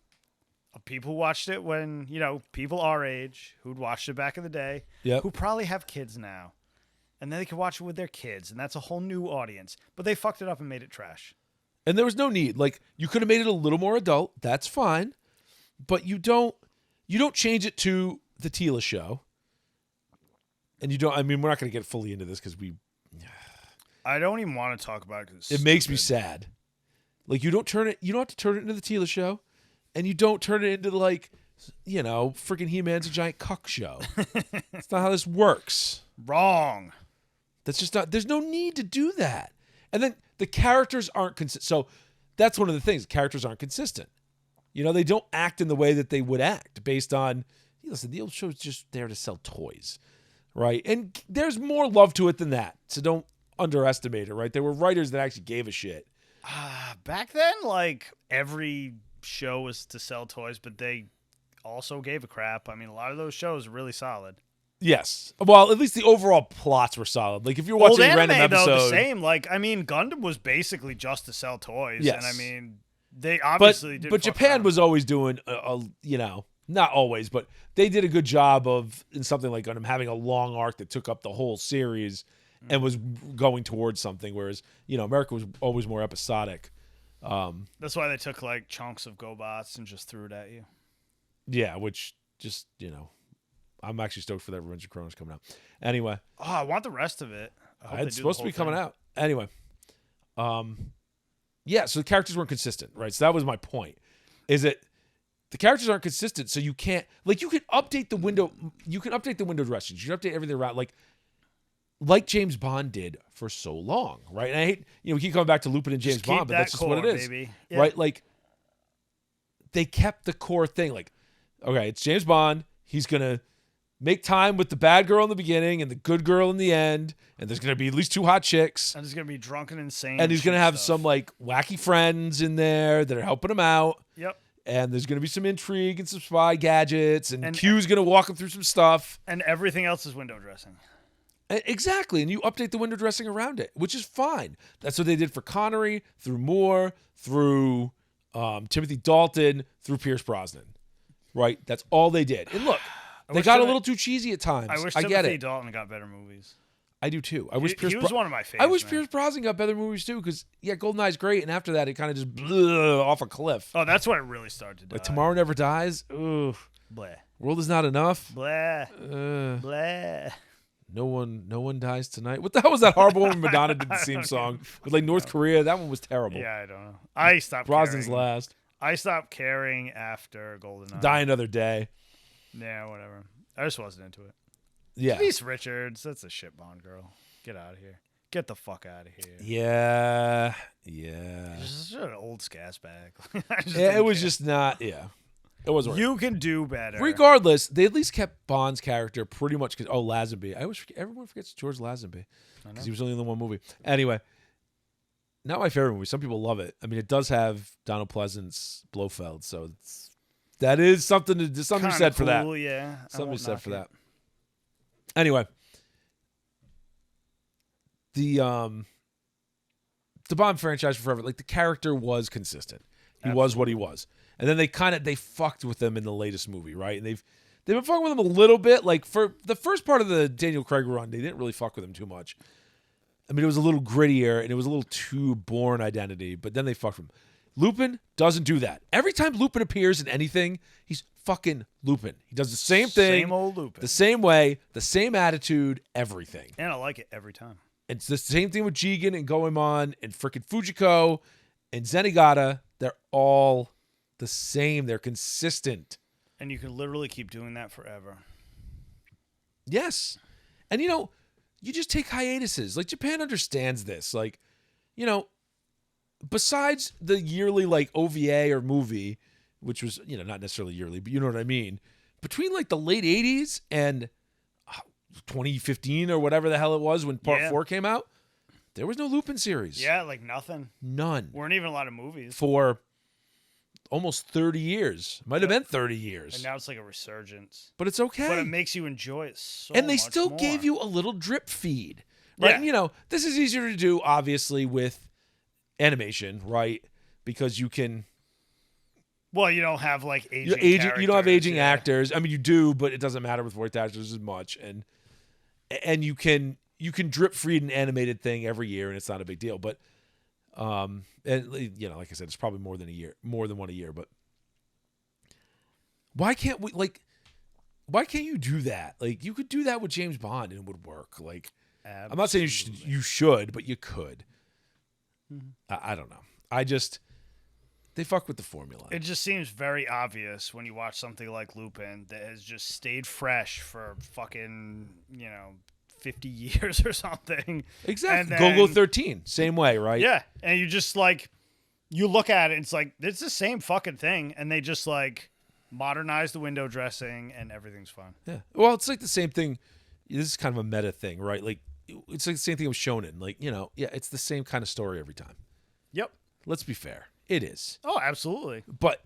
of people who watched it when, you know, people our age who'd watched it back in the day, who probably have kids now. And then they could watch it with their kids, and that's a whole new audience. But they fucked it up and made it trash. And there was no need. Like, you could have made it a little more adult. That's fine. But you don't change it to the Tila show. And you don't, I mean, we're not going to get fully into this because I don't even want to talk about it because it makes me sad. Like, you don't have to turn it into the Tila show. And you don't turn it into, like, you know, freaking He-Man's a giant cuck show. That's not how this works. Wrong. That's just not, there's no need to do that. And then the characters aren't consistent. So that's one of the things. Characters aren't consistent. You know, they don't act in the way that they would act based on, listen, the old show's just there to sell toys, right? And there's more love to it than that. So don't underestimate it, right? There were writers that actually gave a shit. Back then, like, every show was to sell toys, but they also gave a crap. I mean, a lot of those shows are really solid. Yes. Well, at least the overall plots were solid. Like, if you're watching a random episode... though, the same. Like, I mean, Gundam was basically just to sell toys. Yes. And, I mean, they obviously did. But Japan was always doing, you know, not always, but they did a good job of, in something like Gundam, having a long arc that took up the whole series and was going towards something, whereas, you know, America was always more episodic. That's why they took, like, chunks of GoBots and just threw it at you. Yeah, which just, you know, I'm actually stoked for that Revenge of Kronos coming out. Anyway. Oh, I want the rest of it. It's supposed to be coming out. Anyway. Yeah, so the characters weren't consistent, right? So that was my point. Is that the characters aren't consistent, so you can't, like, you can update the window dressings. You can update everything around, like James Bond did for so long, right? And I hate, you know, we keep coming back to Lupin and James Bond, but that's just what it is, baby. Right? Like, they kept the core thing. Like, okay, it's James Bond. He's going to make time with the bad girl in the beginning and the good girl in the end, and there's going to be at least 2 hot chicks. And he's going to be drunk and insane. And he's going to have some, like, wacky friends in there that are helping him out. Yep. And there's going to be some intrigue and some spy gadgets, and Q's going to walk him through some stuff. And everything else is window dressing. Exactly, and you update the window dressing around it, which is fine. That's what they did for Connery, through Moore, through Timothy Dalton, through Pierce Brosnan, right? That's all they did. And look, they got a little too cheesy at times. I wish get Timothy it. Dalton got better movies. I do too. I wish he was one of my favorites. I wish Pierce Brosnan got better movies too, because GoldenEye's great, and after that, it kind of just blew off a cliff. Oh, that's when it really started to die. Like Tomorrow Never Dies. Ugh. Bleh. World Is Not Enough. Bleh. Bleh. No one dies tonight. What the hell was that horrible one when Madonna did the theme song with like North Korea? That one was terrible. Yeah, I don't know. I stopped. Brosnan's caring. last. I stopped caring after GoldenEye. Die Another Day. Yeah, whatever. I just wasn't into it. Yeah. Denise Richards, that's a shit Bond girl. Get out of here. Get the fuck out of here. Yeah. Just an old scaz bag. Yeah, it was just not. Yeah. It wasn't. You can do better. Regardless, they at least kept Bond's character pretty much. Lazenby. Everyone forgets George Lazenby because he was only in the one movie. Anyway, not my favorite movie. Some people love it. I mean, it does have Donald Pleasance, Blofeld, so that is something to be said for that. Yeah, something to be said for that. Anyway, the the Bond franchise for forever. Like the character was consistent. He was what he was. And then they fucked with him in the latest movie, right? And they've been fucking with him a little bit. Like for the first part of the Daniel Craig run, they didn't really fuck with him too much. I mean, it was a little grittier and it was a little too Bourne identity, but then they fucked him. Lupin doesn't do that. Every time Lupin appears in anything, he's fucking Lupin. He does the same thing. Same old Lupin. The same way, the same attitude, everything. And I like it every time. It's the same thing with Jigen and Goemon and freaking Fujiko and Zenigata. They're all the same. They're consistent. And you can literally keep doing that forever. Yes. And, you just take hiatuses. Like, Japan understands this. Like, besides the yearly, like, OVA or movie, which was, not necessarily yearly, but you know what I mean, between, like, the late 80s and 2015 or whatever the hell it was when Part 4 came out, there was no Lupin series. Yeah, like nothing. None. Weren't even a lot of movies. For almost 30 years. Might have been 30 years. And now it's like a resurgence. But it's okay. But it makes you enjoy it so And they much still more. gave you a little drip feed. Right? Yeah. And, this is easier to do, obviously, with animation, right? Because you can... Well, you don't have, like, aging characters. You don't have aging actors. I mean, you do, but it doesn't matter with voice actors as much. And you can drip feed an animated thing every year, and it's not a big deal. But... and like I said, it's probably more than one a year, but why can't you do that? Like, you could do that with James Bond and it would work. Like, absolutely. I'm not saying you should, but you could. Mm-hmm. I don't know. They fuck with the formula. It just seems very obvious when you watch something like Lupin that has just stayed fresh for fucking, 50 years or something. Exactly. Golgo 13, same way, right? Yeah. And you just you look at it and it's like, it's the same fucking thing. And they just modernize the window dressing and everything's fine. Yeah. Well, it's like the same thing. This is kind of a meta thing, right? Like, it's like the same thing with Shonen. Like, it's the same kind of story every time. Yep. Let's be fair. It is. Oh, absolutely. But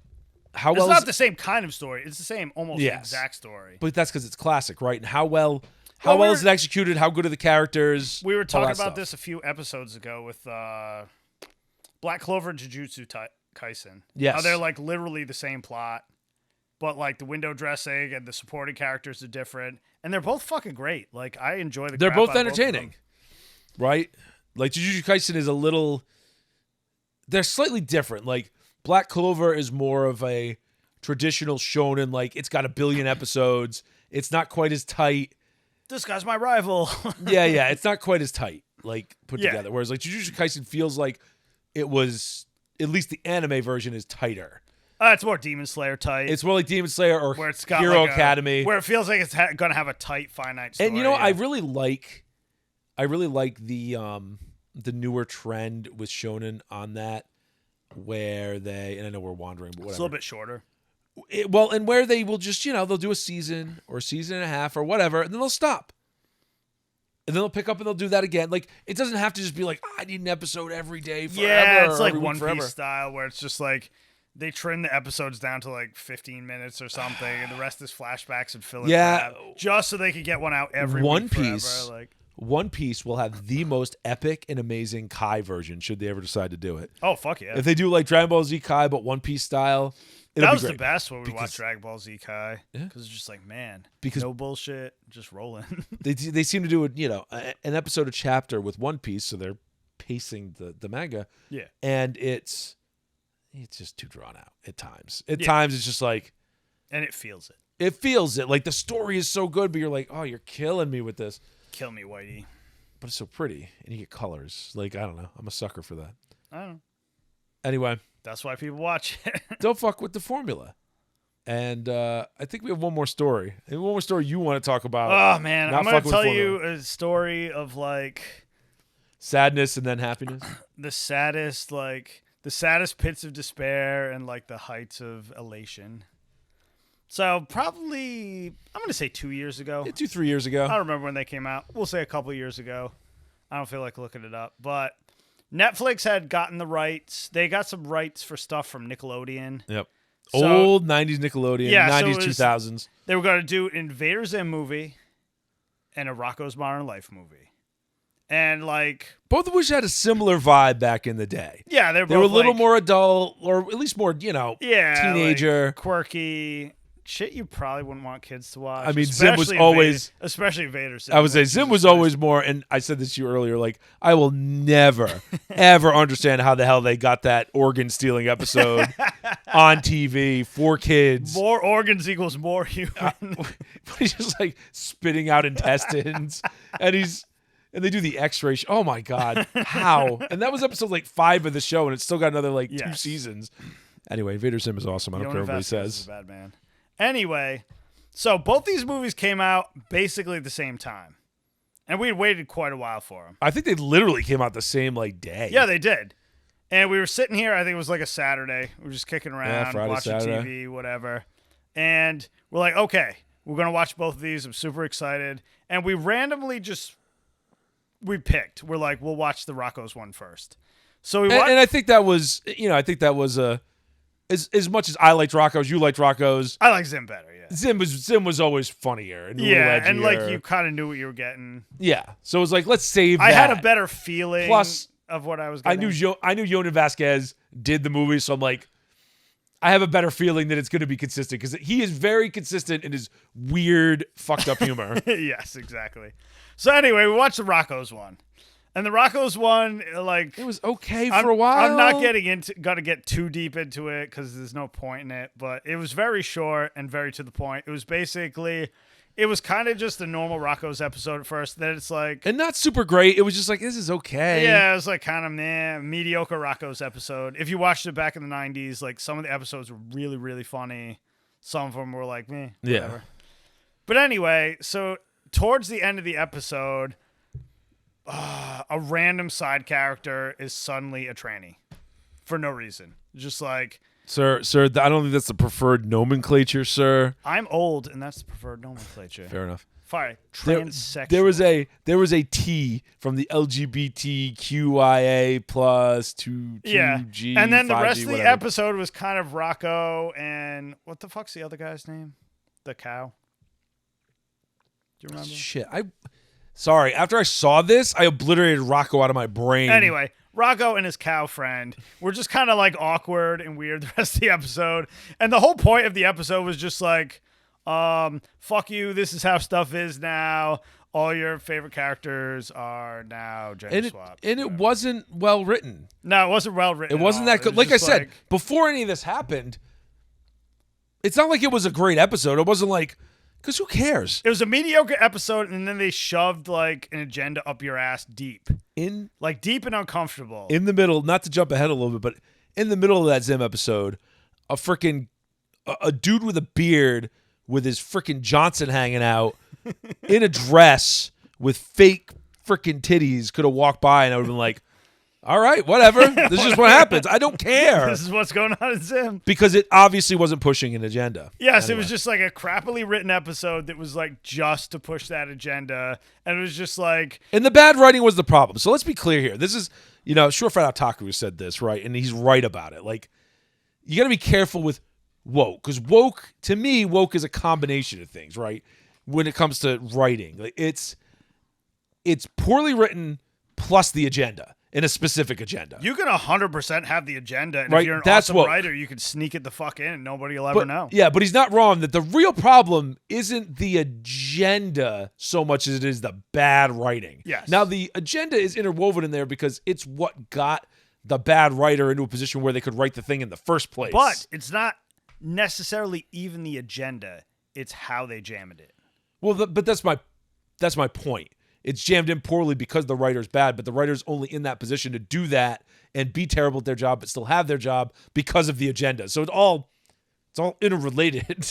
it's not the same kind of story. It's the same almost exact story. But that's because it's classic, right? And how well is it executed? How good are the characters? We were talking about this a few episodes ago with Black Clover and Jujutsu Kaisen. Yes. How they're literally the same plot, but the window dressing and the supporting characters are different, and they're both fucking great. I enjoy the. They're both entertaining, right? Like Jujutsu Kaisen is a little. They're slightly different. Like Black Clover is more of a traditional shonen. Like it's got 1 billion episodes. It's not quite as tight. This guy's my rival. yeah. It's not quite as tight, put together. Whereas Jujutsu Kaisen feels like it was, at least the anime version is tighter. It's more Demon Slayer tight. It's more like Demon Slayer or where it's got Hero Academy. Where it feels like it's going to have a tight, finite story. And I really like the newer trend with shonen on that, where and I know we're wandering, but whatever. It's a little bit shorter. And where they will just, they'll do a season or a season and a half or whatever, and then they'll stop. And then they'll pick up and they'll do that again. Like, it doesn't have to just be I need an episode every day forever. Yeah, it's like One Piece style, where it's just they trim the episodes down to 15 minutes or something, and the rest is flashbacks and filler crap, just so they could get one out every One week Piece. forever. One Piece will have the most epic and amazing Kai version, should they ever decide to do it. Oh, fuck yeah. If they do Dragon Ball Z Kai, but One Piece style, that was the best when we watched Dragon Ball Z Kai. Because it's just because no bullshit, just rolling. they seem to do an episode a chapter with One Piece, so they're pacing the manga. Yeah. And it's just too drawn out at times. At times it's just and it feels it. It feels it. The story is so good, but you're oh, you're killing me with this. Kill me, Whitey. But it's so pretty, and you get colors. I don't know. I'm a sucker for that. I don't know. Anyway. That's why people watch it. Don't fuck with the formula. And I think we have one more story. And one more story you want to talk about. Oh, man. I'm going to tell you a story of, sadness and then happiness. The saddest pits of despair and, the heights of elation. So, probably, I'm going to say 2 years ago. Yeah, 2-3 years ago. I don't remember when they came out. We'll say a couple years ago. I don't feel like looking it up. But Netflix had gotten the rights. They got some rights for stuff from Nickelodeon. Yep. Old 90s Nickelodeon, 90s, 2000s. They were going to do an Invader Zim movie and a Rocco's Modern Life movie. And like both of which had a similar vibe back in the day. yeah, They were a little more adult, or at least more, teenager, like quirky shit. You probably wouldn't want kids to watch. I mean, Zim was always, especially Vader Zim. I would say Zim was always more, and I said this to you earlier. Like, I will never, ever understand how the hell they got that organ stealing episode on TV for kids. More organs equals more human. He's just like spitting out intestines, and they do the X-ray. Oh my God, how? And that was episode like 5 of the show, and it's still got another 2 seasons. Anyway, Vader Zim is awesome. I don't care what he says. Is a bad man. Anyway, so both these movies came out basically at the same time, and we had waited quite a while for them. I think they literally came out the same day. Yeah, they did. And we were sitting here. I think it was like a Saturday. We were just kicking around, Friday, watching Saturday. TV, whatever. And we're like, okay, we're gonna watch both of these. I'm super excited. And we randomly we picked. We're like, we'll watch the Rocco's one first. So we watched. And I think that was, as much as I liked Rocco's, you liked Rocco's. I like Zim better. Yeah. Zim was always funnier and and you kind of knew what you were getting. Yeah. So it was like, let's save that. I had a better feeling. Plus, of what I was getting. I knew Yonan Vasquez did the movie, so I'm like, I have a better feeling that it's going to be consistent because he is very consistent in his weird, fucked up humor. Yes, exactly. So anyway, we watched the Rocco's one. And the Rocco's one, like... It was okay for a while. I'm not gonna get too deep into it because there's no point in it. But it was very short and very to the point. It was basically... It was kind of just a normal Rocco's episode at first. Then it's like... And not super great. It was just like, this is okay. Yeah, it was like kind of mediocre Rocco's episode. If you watched it back in the 90s, like some of the episodes were really, really funny. Some of them were like, meh, whatever. Yeah. But anyway, so towards the end of the episode... a random side character is suddenly a tranny for no reason. Just like, sir, I don't think that's the preferred nomenclature, sir. I'm old, and that's the preferred nomenclature. Fair enough. Fine. Transsexual. There was a T from the LGBTQIA plus to G. And then the 5G, rest of the whatever. episode was kind of Rocco and what the fuck's the other guy's name? The cow. Do you remember? Shit, Sorry, after I saw this, I obliterated Rocco out of my brain. Anyway, Rocco and his cow friend were just kind of like awkward and weird the rest of the episode. And the whole point of the episode was just like, fuck you, this is how stuff is now. All your favorite characters are now gender swapped. And it wasn't well written. No, it wasn't well written. It wasn't that good. Like I said, before any of this happened, it's not like it was a great episode. It wasn't like... Because who cares? It was a mediocre episode, and then they shoved like an agenda up your ass deep and uncomfortable. In the middle, not to jump ahead a little bit, but in the middle of that Zim episode, a dude with a beard with his freaking Johnson hanging out in a dress with fake freaking titties could have walked by, and I would have been like, all right, whatever. This is just what happens. I don't care. This is what's going on in Zim. Because it obviously wasn't pushing an agenda. Yes, anyway. It was just like a crappily written episode that was like just to push that agenda. And it was just like... And the bad writing was the problem. So let's be clear here. This is, Sure Fat Otaku said this, right? And he's right about it. Like, you got to be careful with woke. Because to me, woke is a combination of things, right? When it comes to writing. Like, it's poorly written plus the agenda. In a specific agenda. You can 100% have the agenda, and right? if you're an That's awesome writer, you can sneak it the fuck in, and nobody will ever know. Yeah, but he's not wrong that the real problem isn't the agenda so much as it is the bad writing. Yes. Now, the agenda is interwoven in there because it's what got the bad writer into a position where they could write the thing in the first place. But it's not necessarily even the agenda. It's how they jammed it. Well, but that's my point. It's jammed in poorly because the writer's bad, but the writer's only in that position to do that and be terrible at their job, but still have their job because of the agenda. So it's all interrelated.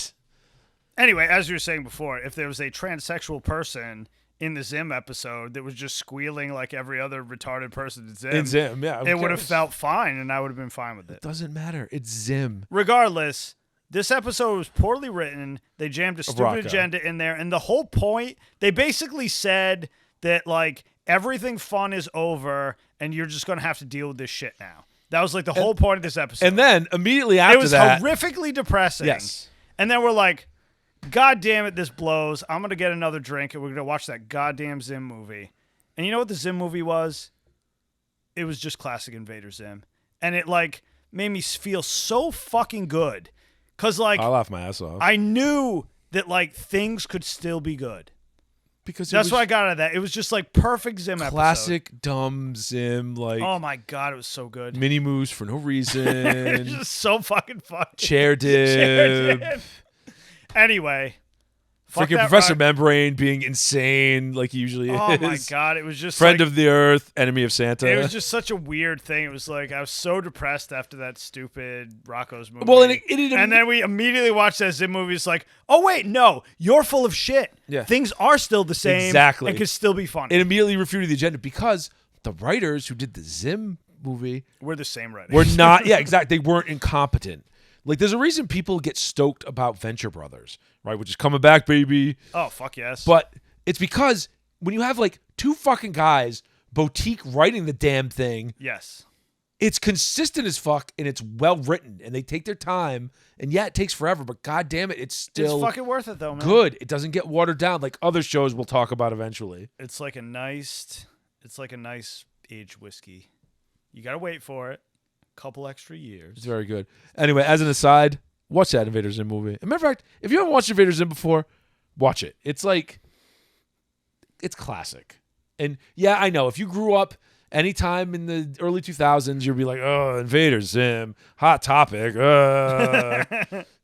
Anyway, as you were saying before, if there was a transsexual person in the Zim episode that was just squealing like every other retarded person in Zim, yeah, it would have felt fine, and I would have been fine with it. It doesn't matter. It's Zim. Regardless, this episode was poorly written. They jammed a stupid agenda in there, and the whole point, they basically said that like everything fun is over and you're just going to have to deal with this shit now. That was like the whole point of this episode. And then immediately after that, it was horrifically depressing. Yes. And then we're like, God damn it, this blows. I'm going to get another drink and we're going to watch that goddamn Zim movie. And you know what the Zim movie was? It was just classic Invader Zim. And it, like, made me feel so fucking good. Because, like, I laughed my ass off. I knew that, like, things could still be good. Because that's what I got out of that. It was just, like, perfect Zim classic, episode. dumb Zim, like... Oh, my God, it was so good. Mini moves for no reason. It's just so fucking funny. Chair dip. Anyway... Freaking Professor Membrane being insane like he usually is. Oh my God, it was just friend of the earth, enemy of Santa. It was just such a weird thing. It was like I was so depressed after that stupid Rocco's movie. Well, and then we immediately watched that Zim movie. It's like, oh wait, no, you're full of shit. Yeah. Things are still the same. Exactly. And can still be funny. It immediately refuted the agenda because the writers who did the Zim movie were the same writers. Were not, yeah, exactly. They weren't incompetent. Like, there's a reason people get stoked about Venture Brothers, right? Which is coming back, baby. Oh, fuck yes. But it's because when you have, like, two fucking guys, boutique writing the damn thing. Yes. It's consistent as fuck, and it's well written, and they take their time, and yeah, it takes forever, but god damn it, it's still... It's fucking worth it, though, man. Good. It doesn't get watered down like other shows we'll talk about eventually. It's like a nice aged whiskey. You gotta wait for it. Couple extra years. It's very good. Anyway, as an aside, watch that Invader Zim movie. As a matter of fact, if you haven't watched Invader Zim before, watch it. It's like, it's classic. And yeah, I know if you grew up anytime in the early 2000s, you'll be like, oh, Invader Zim, hot topic.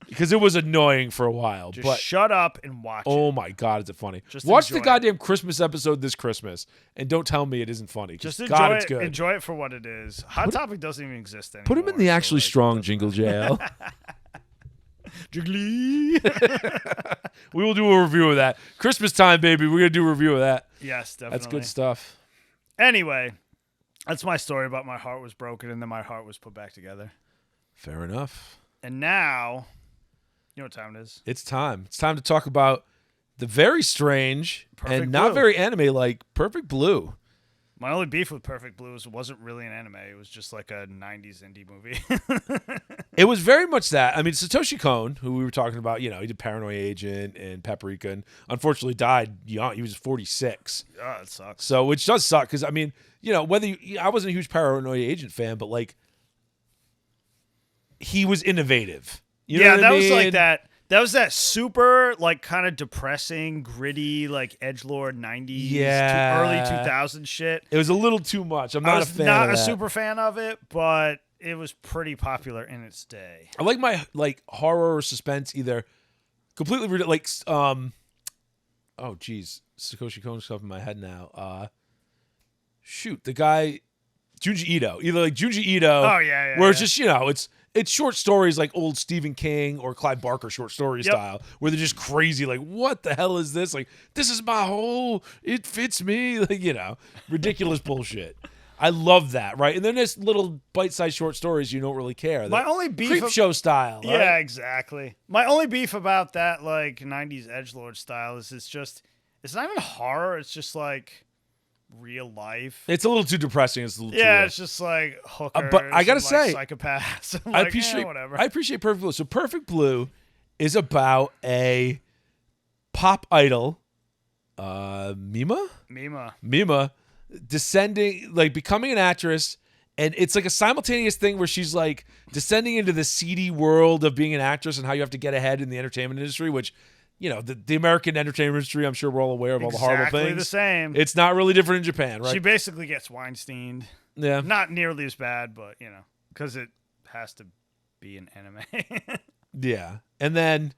Because it was annoying for a while. Just shut up and watch it. Oh my God, is it funny? Just watch the enjoy goddamn Christmas episode this Christmas and don't tell me it isn't funny. Just God, enjoy it's it. good. Enjoy it for what it is. Hot Topic doesn't even exist anymore. Put him in the actually strong jingle jail. Jiggly. We will do a review of that. Christmas time, baby. We're going to do a review of that. Yes, definitely. That's good stuff. Anyway, that's my story about my heart was broken and then my heart was put back together. Fair enough. And now, you know what time it is? It's time. It's time to talk about the very strange Perfect and not Blue. very anime-like Perfect Blue. My only beef with Perfect Blue is it wasn't really an anime. It was just like a 90s indie movie. It was very much that. I mean, Satoshi Kon, who we were talking about, you know, he did Paranoid Agent and Paprika and unfortunately died young. He was 46. Oh, it sucks. So, which does suck because, I mean, you know, I wasn't a huge Paranoid Agent fan, but, like, he was innovative. You know what I mean? Was like that. That was that super, like, kind of depressing, gritty, like, edgelord 90s, early 2000s shit. It was a little too much. I'm not a fan of that. I was not a super fan of it, but it was pretty popular in its day. I like my, like, horror or suspense either completely, like, oh, geez. Satoshi Kon stuff in my head now. Shoot, the guy, Junji Ito. Either, like, Junji Ito. Oh, yeah. Where it's just, you know, it's short stories like old Stephen King or Clive Barker short story style, where they're just crazy. Like, what the hell is this? Like, this is my whole, it fits me. Like, you know, ridiculous bullshit. I love that, right? And then there's little bite-sized short stories you don't really care. My only beef... Creep show style, right? Yeah, exactly. My only beef about that, like, 90s edgelord style is it's not even horror. It's just, like... real life. It's a little too depressing. It's a little too it's just like hookers. but I gotta say, psychopaths. I appreciate Perfect Blue. So Perfect Blue is about a pop idol, Mima descending, like becoming an actress, and it's like a simultaneous thing where she's like descending into the seedy world of being an actress and how you have to get ahead in the entertainment industry, which, you know, the American entertainment industry, I'm sure we're all aware of all the horrible things. Exactly the same. It's not really different in Japan, right? She basically gets Weinsteined. Yeah. Not nearly as bad, but, you know, because it has to be an anime. Yeah. And then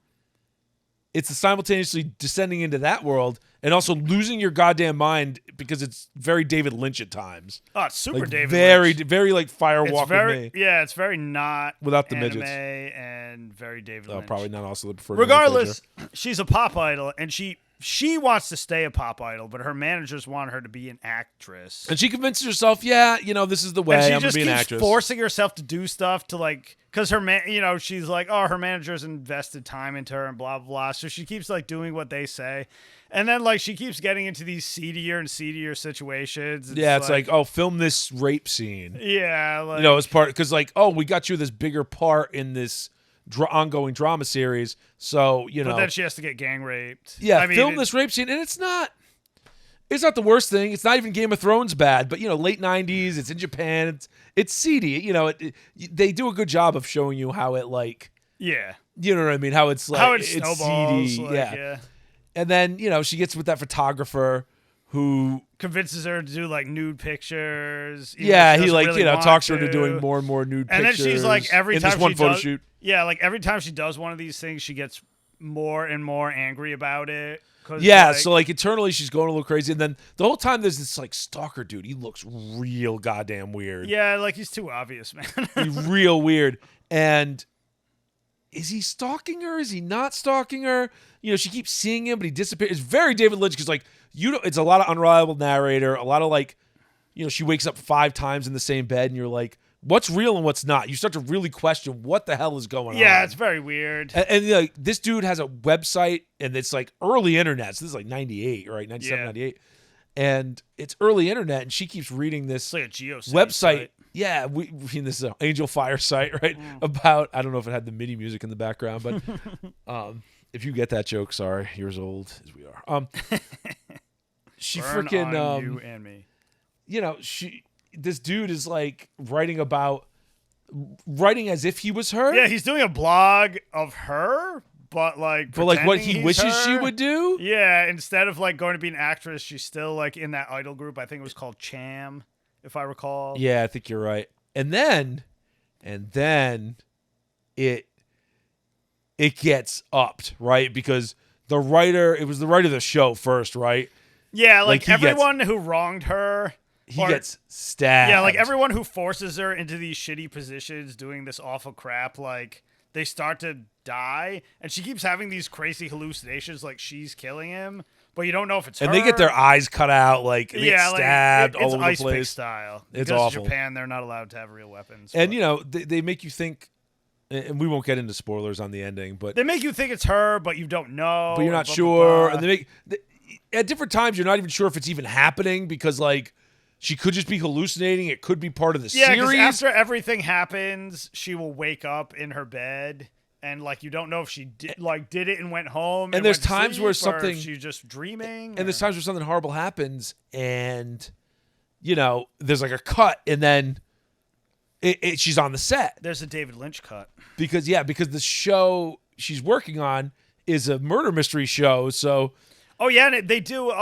it's simultaneously descending into that world and also losing your goddamn mind because it's very David Lynch at times. Oh, it's super like David Lynch. Lynch. Very like Firewalk with Me. Yeah, it's very not without the anime midgets. And very David Lynch. Probably not also the preferred. Regardless, she's a pop idol, and she wants to stay a pop idol, but her managers want her to be an actress. And she convinces herself, yeah, you know, this is the way I'm going to be an actress. And she just keeps forcing herself to do stuff to, like, because she's like, oh, her manager's invested time into her and blah, blah, blah. So she keeps, like, doing what they say. And then, like, she keeps getting into these seedier and seedier situations. It's like, oh, film this rape scene. Yeah. Like, you know, as part, because, like, oh, we got you this bigger part in this ongoing drama series. So, you know. But then she has to get gang raped. Yeah, film this rape scene. And it's not It's not the worst thing. It's not even Game of Thrones bad, but late 90s, it's in Japan. It's seedy. They do a good job of showing you how it Yeah. you know what I mean? How it's like How it it's snowballs. seedy. Like, yeah. And then, she gets with that photographer who convinces her to do like nude pictures. he talks her into doing more and more nude and pictures. And then she's like, every time this one she photo does, shoot. Yeah, like every time she does one of these things, she gets more and more angry about it. Yeah, so like internally she's going a little crazy, and then the whole time there's this like stalker dude. He looks real goddamn weird. Yeah, like he's too obvious, man. He's real weird. And is he stalking her? Is he not stalking her? She keeps seeing him, but he disappears. It's very David Lynch because it's a lot of unreliable narrator, a lot of she wakes up 5 times in the same bed, and you're like, what's real and what's not? You start to really question what the hell is going on. Yeah, it's very weird. And this dude has a website, and it's like early internet. So this is like 98, right? 97, 98. And it's early internet, and she keeps reading this it's like a geosite website. site. Yeah, this is an Angel Fire site, right? About, I don't know if it had the MIDI music in the background, but if you get that joke, sorry, you're as old as we are. She Burn freaking on you and me. This dude is like writing as if he was her. Yeah, he's doing a blog of her, but what he wishes she would do. Yeah, instead of like going to be an actress, she's still like in that idol group. I think it was called Cham, if I recall. Yeah, I think you're right. And then it gets upped, right? Because it was the writer of the show first, right? Yeah, like everyone who wronged her. He gets stabbed. Yeah, like everyone who forces her into these shitty positions doing this awful crap, like they start to die, and she keeps having these crazy hallucinations like she's killing him, but you don't know if it's her. And they get their eyes cut out, they get stabbed all over ice the place. Pick style. It's because awful. Japan, they're not allowed to have real weapons. And they make you think, and we won't get into spoilers on the ending, but they make you think it's her, but you don't know. But you're not sure. And at different times you're not even sure if it's even happening because she could just be hallucinating. It could be part of the series. Yeah, after everything happens, she will wake up in her bed, and you don't know if she did it and went home. And there's times where something she's just dreaming. And there's times where something horrible happens, and there's like a cut, and then she's on the set. There's a David Lynch cut because the show she's working on is a murder mystery show. So, oh yeah, and they do.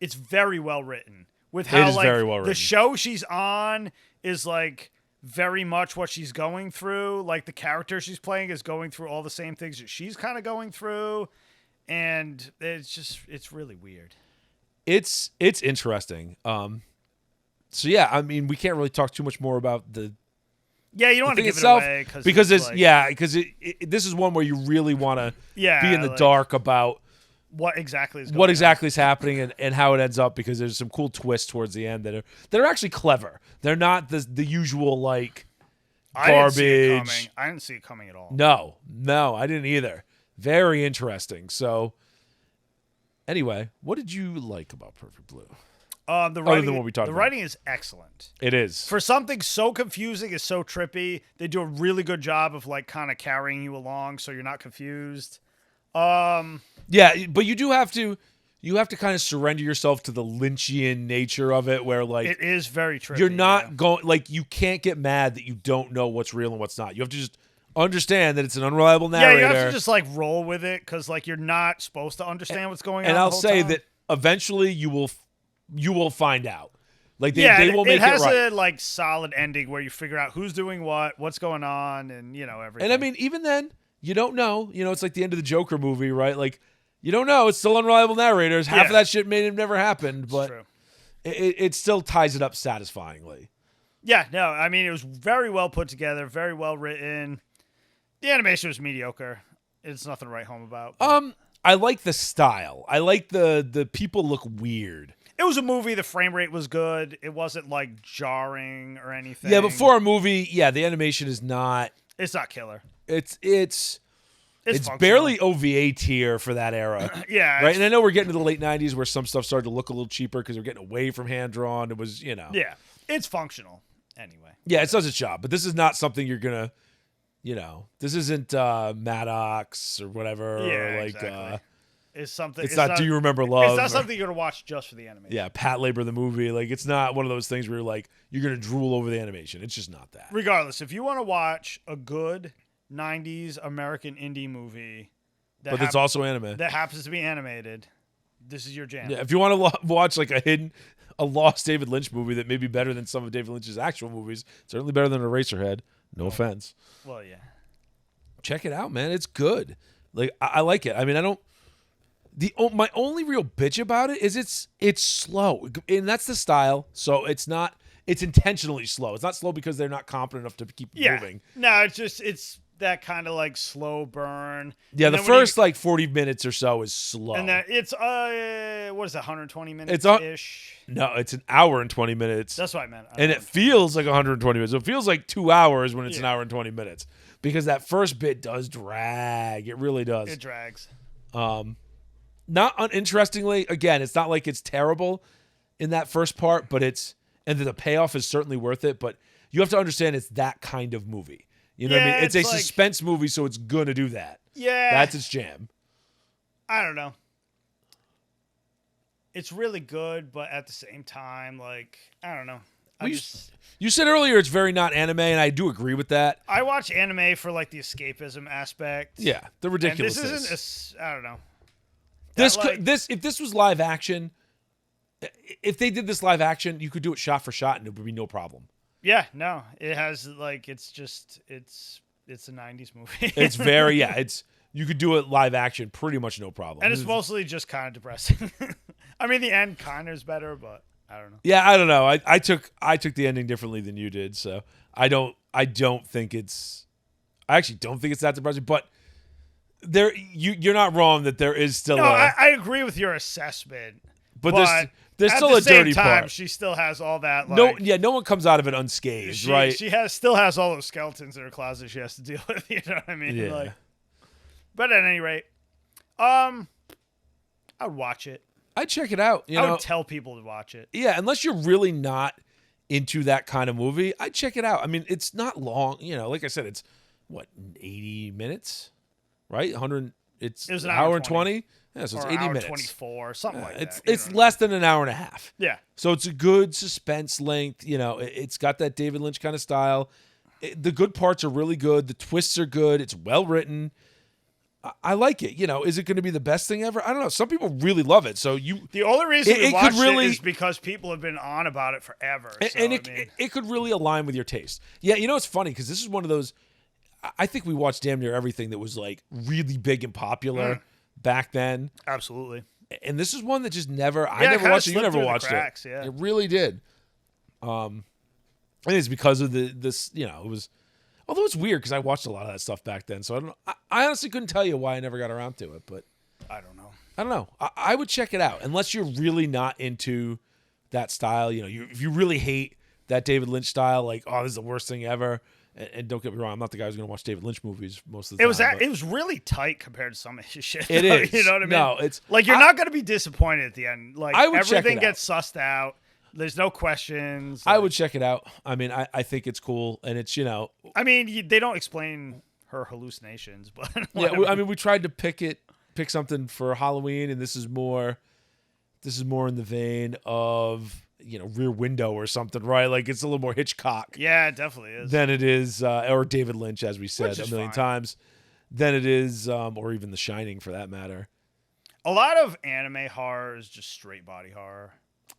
It's very well written with how very well written. The show she's on is very much what she's going through. Like the character she's playing is going through all the same things that she's kind of going through, and it's really weird. It's interesting. So yeah, I mean, we can't really talk too much more about the. Yeah, you don't want to give it away because this is one where you really want to be in the dark about. What exactly is happening and how it ends up, because there's some cool twists towards the end that are actually clever. They're not the usual garbage. I didn't see it coming at all. No, I didn't either. Very interesting. So anyway, what did you like about Perfect Blue? The writing is excellent. It is. For something so confusing and so trippy, they do a really good job of kind of carrying you along so you're not confused. Yeah, but you have to kind of surrender yourself to the Lynchian nature of it, where it is very tricky. You're not going you can't get mad that you don't know what's real and what's not. You have to just understand that it's an unreliable narrator. Yeah, you have to just roll with it because you're not supposed to understand what's going on. And I'll say time. that eventually you will find out. They will make it right. It has a solid ending where you figure out who's doing what's going on, and everything. And I mean, even then. You don't know. It's like the end of the Joker movie, right? You don't know. It's still unreliable narrators. Half of that shit may have never happened, but it still ties it up satisfyingly. Yeah, no, I mean, it was very well put together, very well written. The animation was mediocre. It's nothing to write home about. But. I like the style. I like the people look weird. It was a movie. The frame rate was good. It wasn't jarring or anything. Yeah, but for a movie, the animation is not. It's not killer. It's barely OVA tier for that era. Yeah. Right? And I know we're getting to the late 90s where some stuff started to look a little cheaper because we're getting away from hand-drawn. It was, Yeah. It's functional anyway. Yeah, it does its job. But this is not something you're going to, this isn't Maddox or whatever. Yeah, or exactly. is something. It's not Do You Remember Love? It's not something you're gonna watch just for the animation. Yeah, Pat Labor the movie. Like, it's not one of those things where you're gonna drool over the animation. It's just not that. Regardless, if you want to watch a good '90s American indie movie, But it's also anime. that happens to be animated, this is your jam. Yeah, if you want to watch like a lost David Lynch movie that may be better than some of David Lynch's actual movies, certainly better than Eraserhead. No offense. Well, yeah. Check it out, man. It's good. Like, I like it. I mean, I don't. My only real bitch about it is it's slow, and that's the style. So it's not. It's intentionally slow. It's not slow because they're not competent enough to keep moving. No, it's that kind of like slow burn. Yeah, the first 40 minutes or so is slow. And then it's what is that, 120 minutes ish? No, it's an hour and 20 minutes. That's what I meant. And it feels like 120 minutes. So it feels like 2 hours when it's an hour and 20 minutes. Because that first bit does drag. It really does. It drags. Not uninterestingly, again, it's not like it's terrible in that first part, but and the payoff is certainly worth it, but you have to understand it's that kind of movie. You know what I mean? It's a suspense movie, so it's going to do that. Yeah. That's its jam. I don't know. It's really good, but at the same time, I don't know. You said earlier it's very not anime, and I do agree with that. I watch anime for the escapism aspect. Yeah, the ridiculousness. And this isn't I don't know. If this was live action, if they did this live action, you could do it shot for shot, and it would be no problem. Yeah, no, it has it's a '90s movie. It's very you could do it live action, pretty much no problem. And it's mostly just kind of depressing. I mean, the end kind of is better, but I don't know. Yeah, I don't know. I took the ending differently than you did, so I don't think it's. I actually don't think it's that depressing, but you're not wrong that there is still. I agree with your assessment, but there's still a dirty part. She still has all that. No one comes out of it unscathed, right? She still has all those skeletons in her closet she has to deal with. You know what I mean? Yeah. But at any rate, I'd watch it. I'd check it out. I would tell people to watch it. Yeah, unless you're really not into that kind of movie, I'd check it out. I mean, it's not long. Like I said, it's 80 minutes, right? It was an hour and 20. Yeah, so it's 80 minutes. 24, something like that. It's less than an hour and a half. Yeah. So it's a good suspense length. It's got that David Lynch kind of style. The good parts are really good. The twists are good. It's well written. I like it. Is it going to be the best thing ever? I don't know. Some people really love it. So the only reason we watched it is because people have been on about it forever. It could really align with your taste. Yeah, it's funny because this is one of those. I think we watched damn near everything that was really big and popular back then. Absolutely. And this is one that just never. I never watched it. You never watched it. Yeah. It really did. I think it's because of this. It was. Although it's weird because I watched a lot of that stuff back then, so I don't know. I honestly couldn't tell you why I never got around to it, but I don't know. I don't know. I would check it out unless you're really not into that style. If you really hate that David Lynch style, this is the worst thing ever. And don't get me wrong, I'm not the guy who's going to watch David Lynch movies most of the time. It was really tight compared to some of his shit. It is. You know what I mean? No, it's you're not going to to be disappointed at the end. Everything gets sussed out. There's no questions. I would check it out. I mean, I think it's cool, and it's I mean, they don't explain her hallucinations, but yeah. We tried to pick something for Halloween, and this is more in the vein of Rear Window or something, right? It's a little more Hitchcock. Yeah, it definitely is. Than it is, or David Lynch, as we said a million times. Than it is, or even The Shining for that matter. A lot of anime horror is just straight body horror.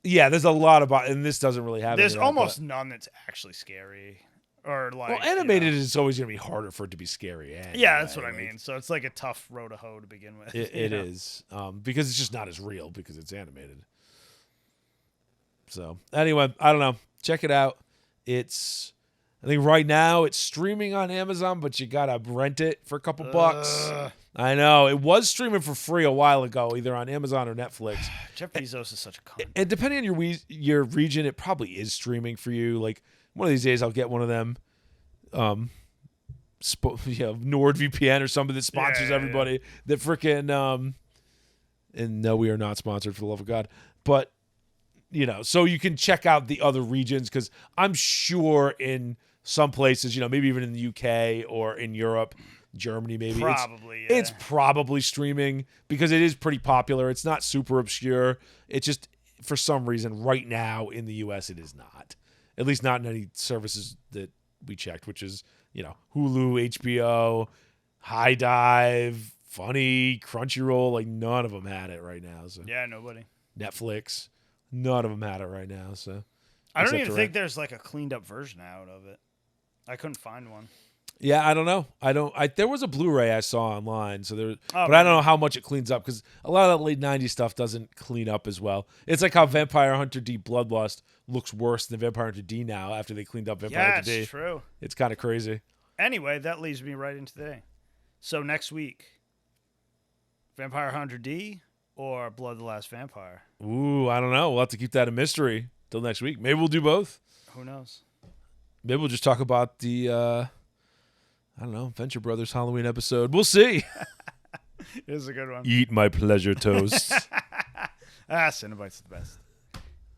Yeah, there's a lot about, and this doesn't really have. There's almost none that's actually scary, or animated is always going to be harder for it to be scary. Anyway. Yeah, that's what I mean. So it's a tough row to hoe to begin with. It is because it's just not as real because it's animated. So anyway, I don't know. Check it out. I think right now it's streaming on Amazon, but you gotta rent it for a couple bucks. I know. It was streaming for free a while ago, either on Amazon or Netflix. Jeff Bezos is such a cunt. And depending on your region, it probably is streaming for you. One of these days, I'll get one of them, NordVPN or something that sponsors everybody. Yeah. That freaking, and no, we are not sponsored for the love of God. But, so you can check out the other regions because I'm sure in some places, maybe even in the UK or in Europe, Germany, maybe. Probably, It's probably streaming because it is pretty popular. It's not super obscure. It's just, for some reason, right now in the US, it is not. At least not in any services that we checked, which is, Hulu, HBO, High Dive, Funny, Crunchyroll. Like, none of them had it right now. So Yeah, nobody. Netflix, none of them had it right now. So I don't even think there's like a cleaned up version out of it. I couldn't find one. Yeah, I don't know. There was a Blu-ray I saw online, but I don't know how much it cleans up because a lot of that late '90s stuff doesn't clean up as well. It's like how Vampire Hunter D Bloodlust looks worse than Vampire Hunter D now after they cleaned up Vampire Hunter D. Yeah, it's true. It's kind of crazy. Anyway, that leads me right into today. So next week, Vampire Hunter D or Blood the Last Vampire? Ooh, I don't know. We'll have to keep that a mystery till next week. Maybe we'll do both. Who knows? Maybe we'll just talk about the Venture Brothers Halloween episode. We'll see. It is a good one. Eat my pleasure toast. Cinnabites the best.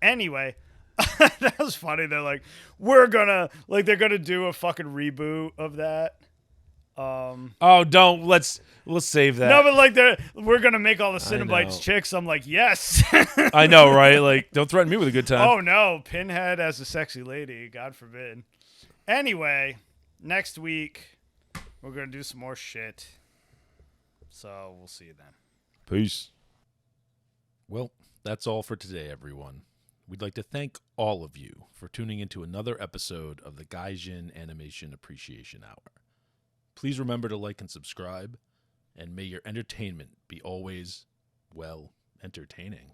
Anyway, that was funny. They're like, they're gonna do a fucking reboot of that. Don't. Let's save that. No, but we're gonna make all the Cinnabites chicks. I'm like, yes. I know, right? Like, don't threaten me with a good time. Oh no, Pinhead as a sexy lady. God forbid. Anyway, next week we're gonna do some more shit. So we'll see you then. Peace. Well, that's all for today, everyone. We'd like to thank all of you for tuning into another episode of the Gaijin Animation Appreciation Hour. Please remember to like and subscribe, and may your entertainment be always, entertaining.